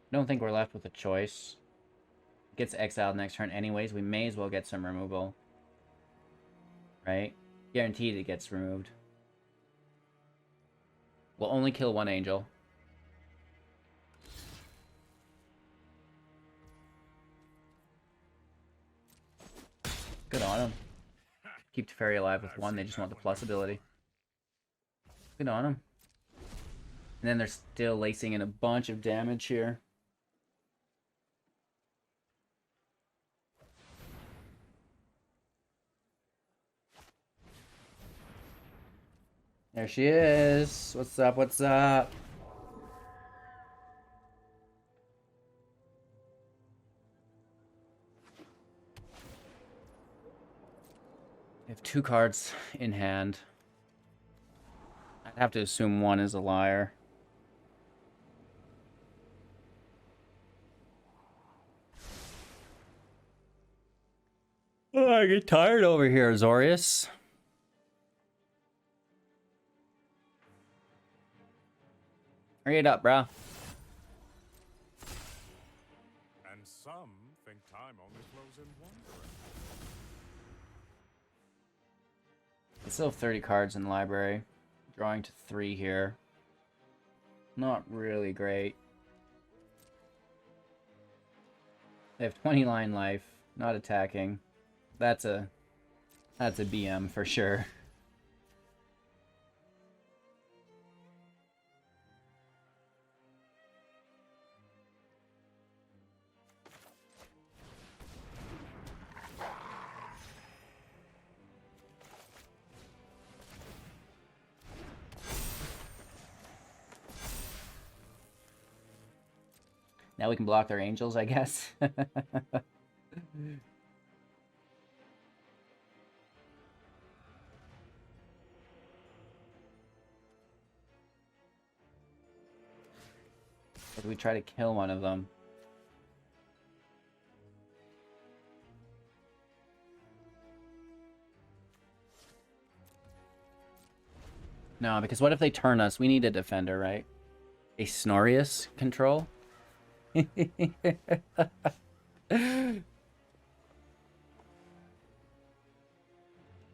I don't think we're left with a choice. Gets exiled next turn anyways. We may as well get some removal. Right? Guaranteed it gets removed. We'll only kill 1 angel. Good on him. Keep Teferi alive with 1. They just want the plus ability. Good on him. And then they're still lacing in a bunch of damage here. There she is. What's up? What's up? I have 2 cards in hand. I'd have to assume 1 is a liar. Oh, I get tired over here, Azorius. Hurry it up, bro. And some think time only flows in one direction. I still have 30 cards in the library. Drawing to 3 here. Not really great. They have 20 line life. Not attacking. That's a That's a BM for sure. Now we can block their angels, I guess. Or do we try to kill one of them? No, because what if they turn us? We need a defender, right? A Snorius control? You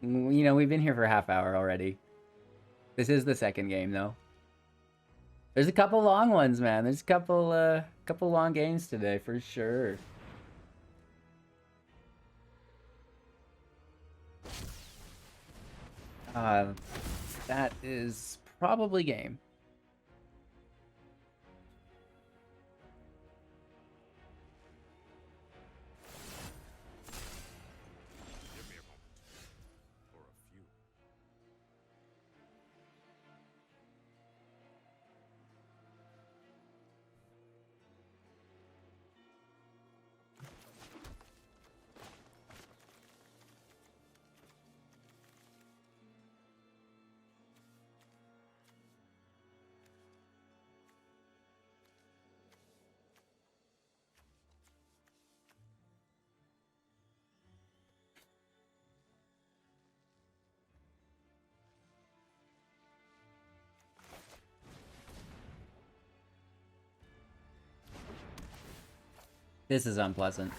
know, we've been here for a half hour already. This is the second game, though. There's a couple long ones, man. There's a couple long games today, for sure. That is probably game. Give me a moment. Or a few. This is unpleasant.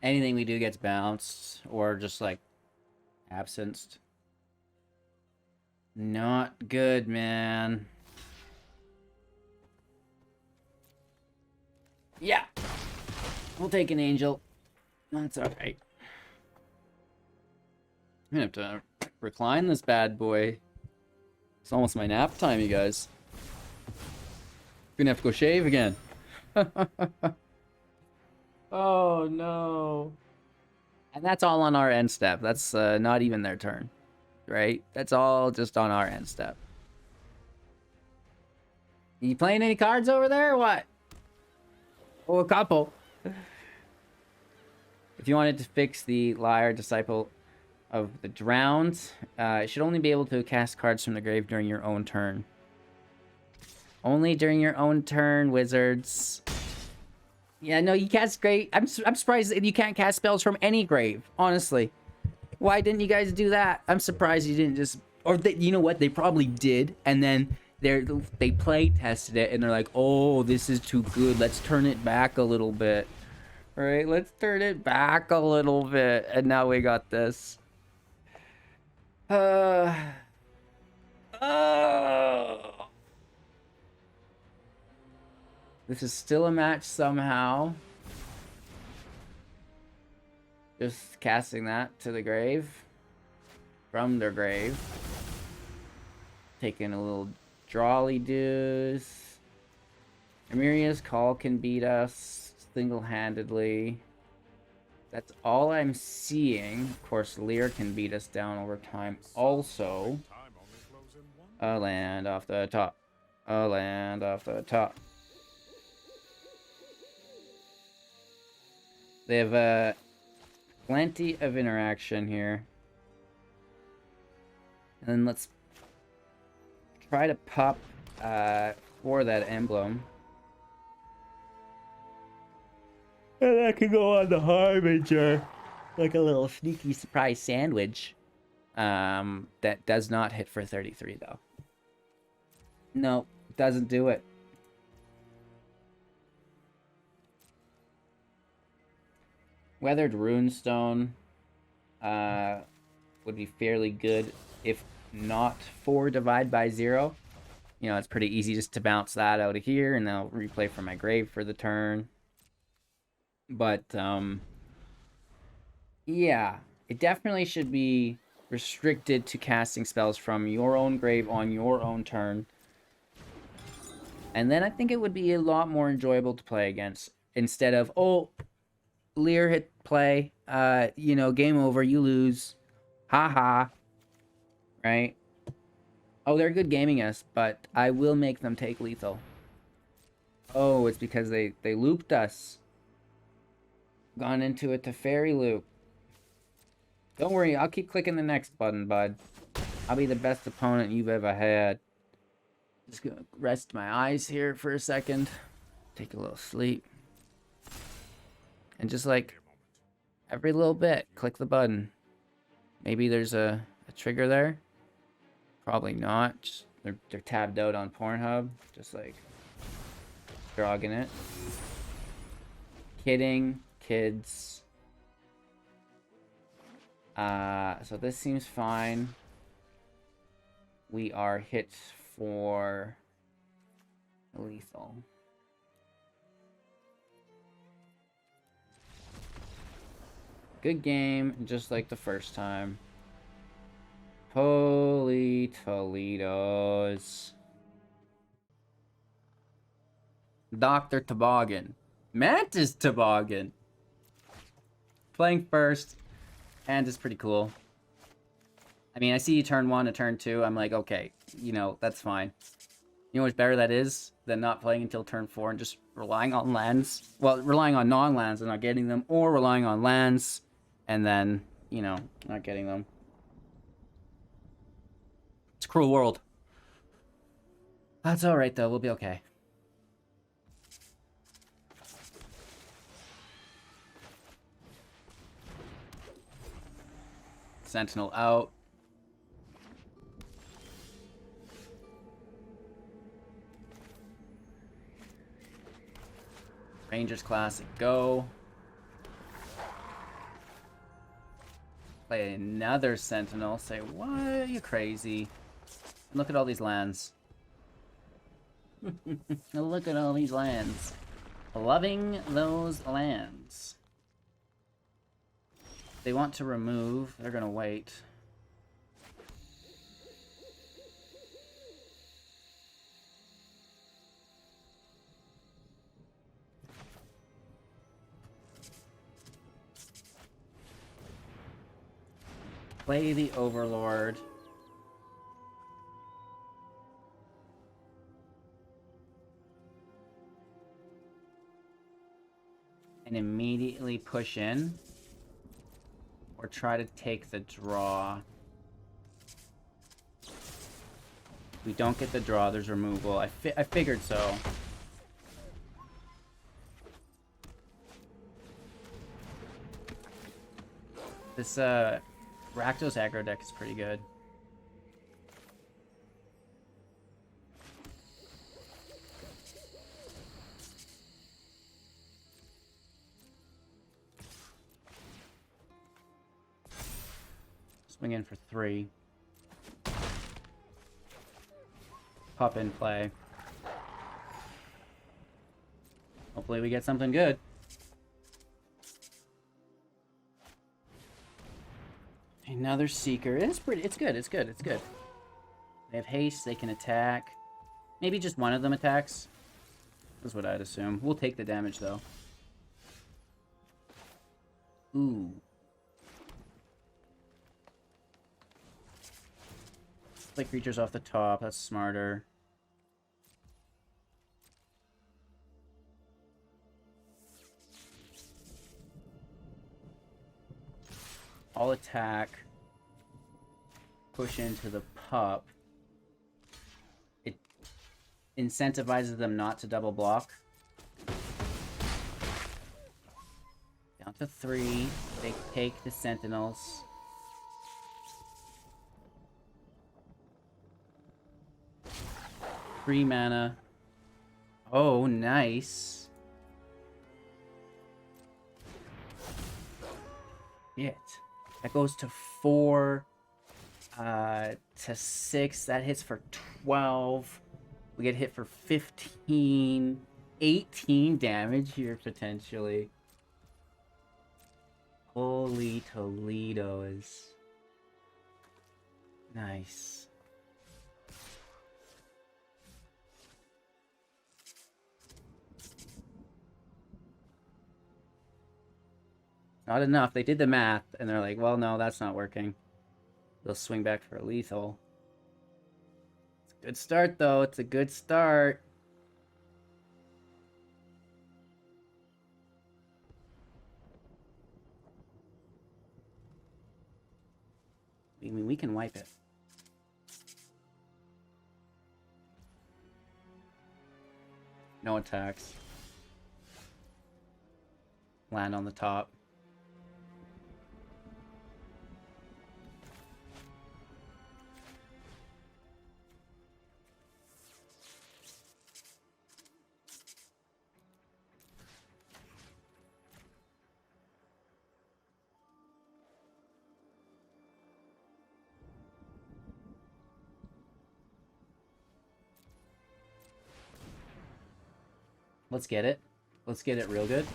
Anything we do gets bounced or just like absenced. Not good, man. Yeah. We'll take an angel. That's alright. I'm gonna have to recline this bad boy. It's almost my nap time, you guys. Gonna have to go shave again. Oh no. And that's all on our end step. That's not even their turn. Right? That's all just on our end step. You playing any cards over there or what? Oh, a couple. If you wanted to fix the Liar Disciple of the Drowned, it should only be able to cast cards from the grave during your own turn. Only during your own turn, wizards. Yeah, no, you cast grave. I'm surprised that you can't cast spells from any grave, honestly. Why didn't you guys do that? I'm surprised you didn't just... Or, you know what? They probably did, and then they play tested it, and they're like, oh, this is too good. Let's turn it back a little bit. All right, let's turn it back a little bit. And now we got this. Oh. This is still a match somehow. Just casting that to the grave. From their grave. Taking a little drawly deuce. Amiria's Call can beat us single-handedly. That's all I'm seeing. Of course, Lear can beat us down over time also. Time only flows in one. A land off the top. A land off the top. They have plenty of interaction here. And then let's try to pop for that emblem. And that can go on the Harbinger. Like a little sneaky surprise sandwich. That does not hit for 33 though. No, doesn't do it. Weathered Runestone would be fairly good if not for Divide by Zero. You know, it's pretty easy just to bounce that out of here, and I'll replay from my grave for the turn. But, yeah, it definitely should be restricted to casting spells from your own grave on your own turn. And then I think it would be a lot more enjoyable to play against, instead of, oh, Lear hit play, you know, game over, you lose. Haha. Right? Oh, they're good gaming us, but I will make them take lethal. Oh, it's because they looped us. Gone into a Teferi loop. Don't worry, I'll keep clicking the next button, bud. I'll be the best opponent you've ever had. Just gonna rest my eyes here for a second. Take a little sleep. And just like every little bit, click the button. Maybe there's a trigger there. Probably not. Just, they're tabbed out on Pornhub. Just like drogging it. Kidding. Kids. So this seems fine. We are hit for lethal. Good game, just like the first time. Holy Toledos. Dr. Toboggan. Mantis Toboggan. Playing first. And it's pretty cool. I mean, I see you turn 1 to turn 2. I'm like, okay, you know, that's fine. You know what's better that is than not playing until turn 4 and just relying on lands? Well, relying on non-lands and not getting them, or relying on lands and then, you know, not getting them. It's a cruel world. That's alright, though. We'll be okay. Sentinel out. Rangers Classic, go. Play another Sentinel. Say, what? Are you crazy? Look at all these lands. Look at all these lands. Loving those lands. They want to remove. They're gonna wait. Play the Overlord. And immediately push in. Or try to take the draw. If we don't get the draw, there's removal. I figured so. This, Rakdos aggro deck is pretty good. Swing in for 3. Pop in play. Hopefully we get something good. Another Seeker. It's pretty. It's good. It's good. It's good. They have haste. They can attack. Maybe just one of them attacks. That's what I'd assume. We'll take the damage though. Ooh. Play creatures off the top. That's smarter. I'll attack. Push into the pup. It incentivizes them not to double block. Down to 3. They take the Sentinels. Three mana. Oh, nice. It. That goes to 4. To 6. That hits for 12. We get hit for 15. 18 damage here, potentially. Holy Toledo is... nice. Not enough. They did the math, and they're like, well, no, that's not working. They'll swing back for a lethal. It's a good start, though. It's a good start. I mean, we can wipe it. No attacks. Land on the top. Let's get it. Let's get it real good.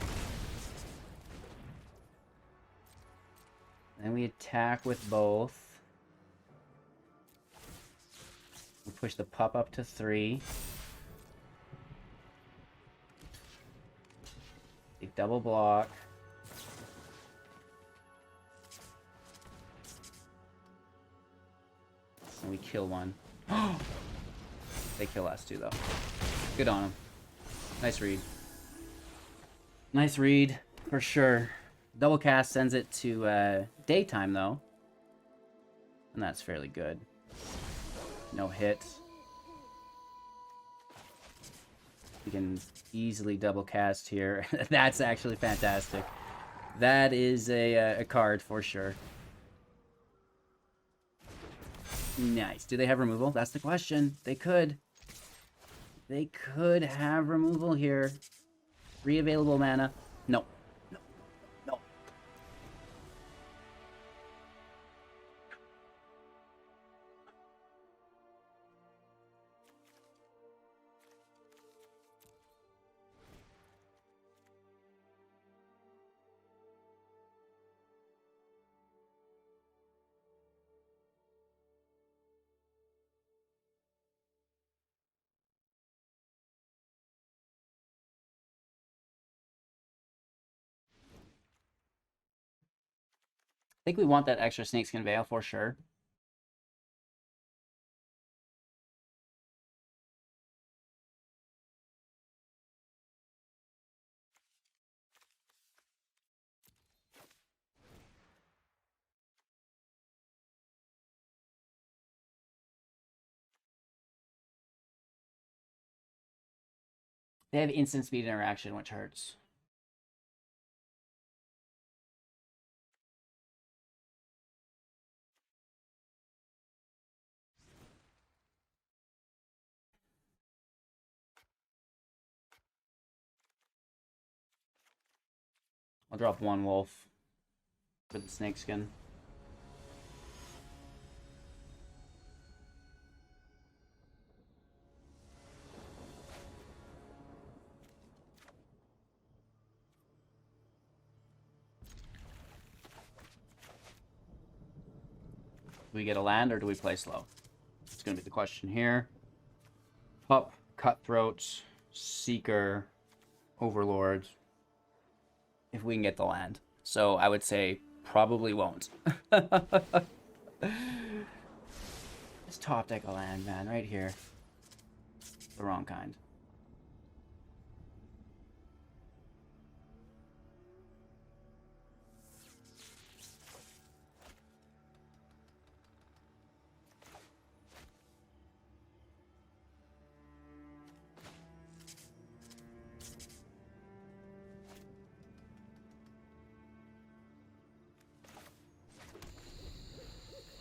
Then we attack with both. We push the pup up to 3. They double block. And we kill one. They kill us too, though. Good on them. Nice read. Nice read, for sure. Double cast sends it to daytime, though. And that's fairly good. No hits. We can easily double cast here. That's actually fantastic. That is a card for sure. Nice. Do they have removal? That's the question. They could. They could have removal here. 3 available mana. No. No. No. I think we want that extra Snakeskin Veil for sure. They have instant speed interaction, which hurts. I'll drop 1 wolf for the snakeskin. Do we get a land or do we play slow? It's going to be the question here. Pup, Cutthroats, Seeker, Overlord. If we can get the land. So I would say probably won't. Let's top deck a land, man, right here. The wrong kind.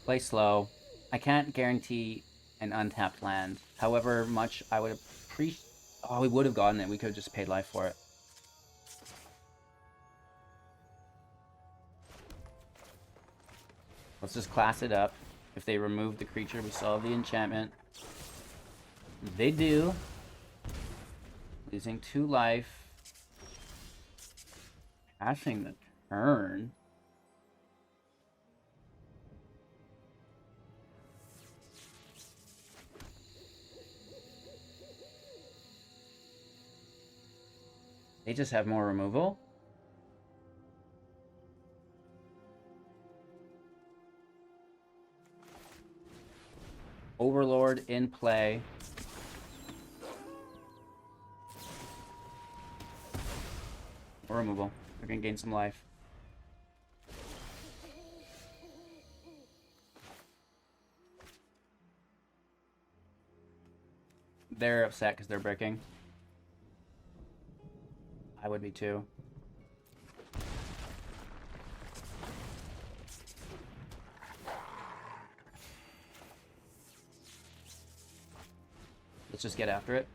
Play slow. I can't guarantee an untapped land. However much I would appreciate... Oh, we would have gotten it. We could have just paid life for it. Let's just class it up. If they remove the creature, we still have the enchantment. They do. Losing 2 life. Passing the turn. They just have more removal. Overlord in play. Or removal. They're gonna gain some life. They're upset because they're bricking. I would be too. Let's just get after it.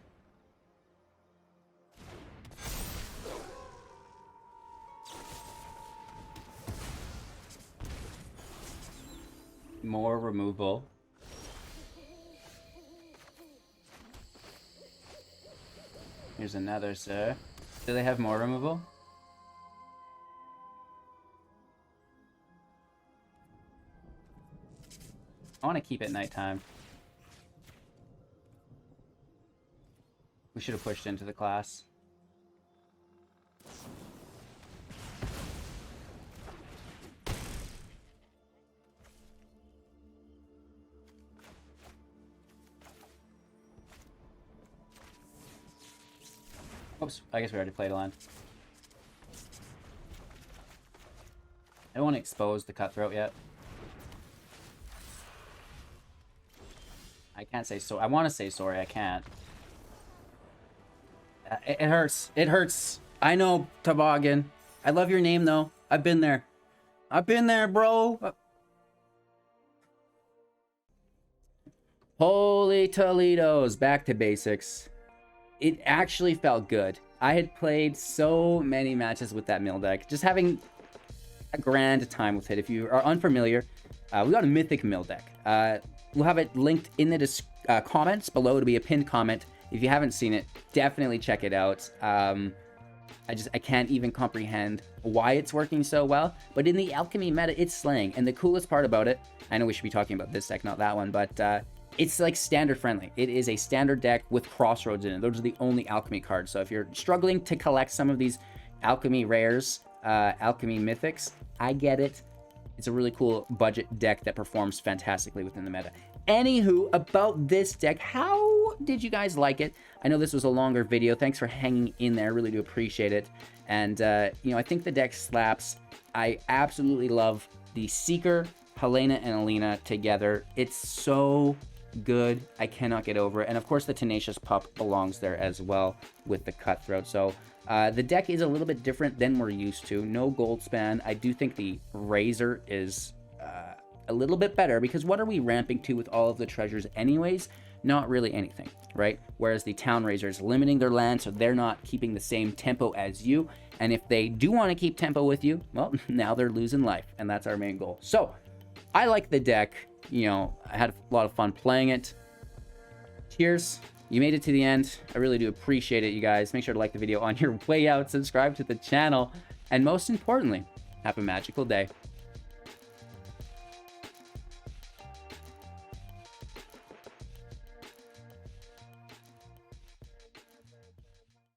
More removal. Here's another, sir. Do they have more removal? I want to keep it nighttime. We should have pushed into the class. Oops, I guess we already played a land. I don't want to expose the cutthroat yet. I can't say so. I want to say sorry, I can't. It hurts. It hurts. I know, Toboggan. I love your name, though. I've been there. I've been there, bro. Holy Toledo's. Back to basics. It actually felt good. I had played so many matches with that mill deck. Just having a grand time with it. If you are unfamiliar, we got a mythic mill deck. We'll have it linked in the comments below. It'll be a pinned comment. If you haven't seen it, definitely check it out. I can't even comprehend why it's working so well. But in the alchemy meta, it's slaying. And the coolest part about it, I know we should be talking about this deck, not that one, but it's like standard friendly. It is a standard deck with crossroads in it. Those are the only alchemy cards. So if you're struggling to collect some of these alchemy rares, alchemy mythics, I get it. It's a really cool budget deck that performs fantastically within the meta. Anywho, about this deck, how did you guys like it? I know this was a longer video. Thanks for hanging in there. Really do appreciate it. And, you know, I think the deck slaps. I absolutely love the Seeker, Helena, and Alina together. It's so good. I cannot get over it. And, of course, the Tenacious Pup belongs there as well with the Cutthroat. So, the deck is a little bit different than we're used to. No gold span. I do think the Razor is a little bit better because what are we ramping to with all of the treasures anyways? Not really anything, right? Whereas the Town Razor is limiting their land, so they're not keeping the same tempo as you. And if they do want to keep tempo with you, well, now they're losing life, and that's our main goal. So, I like the deck. You know, I had a lot of fun playing it. Cheers. You made it to the end. I really do appreciate it, you guys. Make sure to like the video on your way out, subscribe to the channel, and most importantly, have a magical day.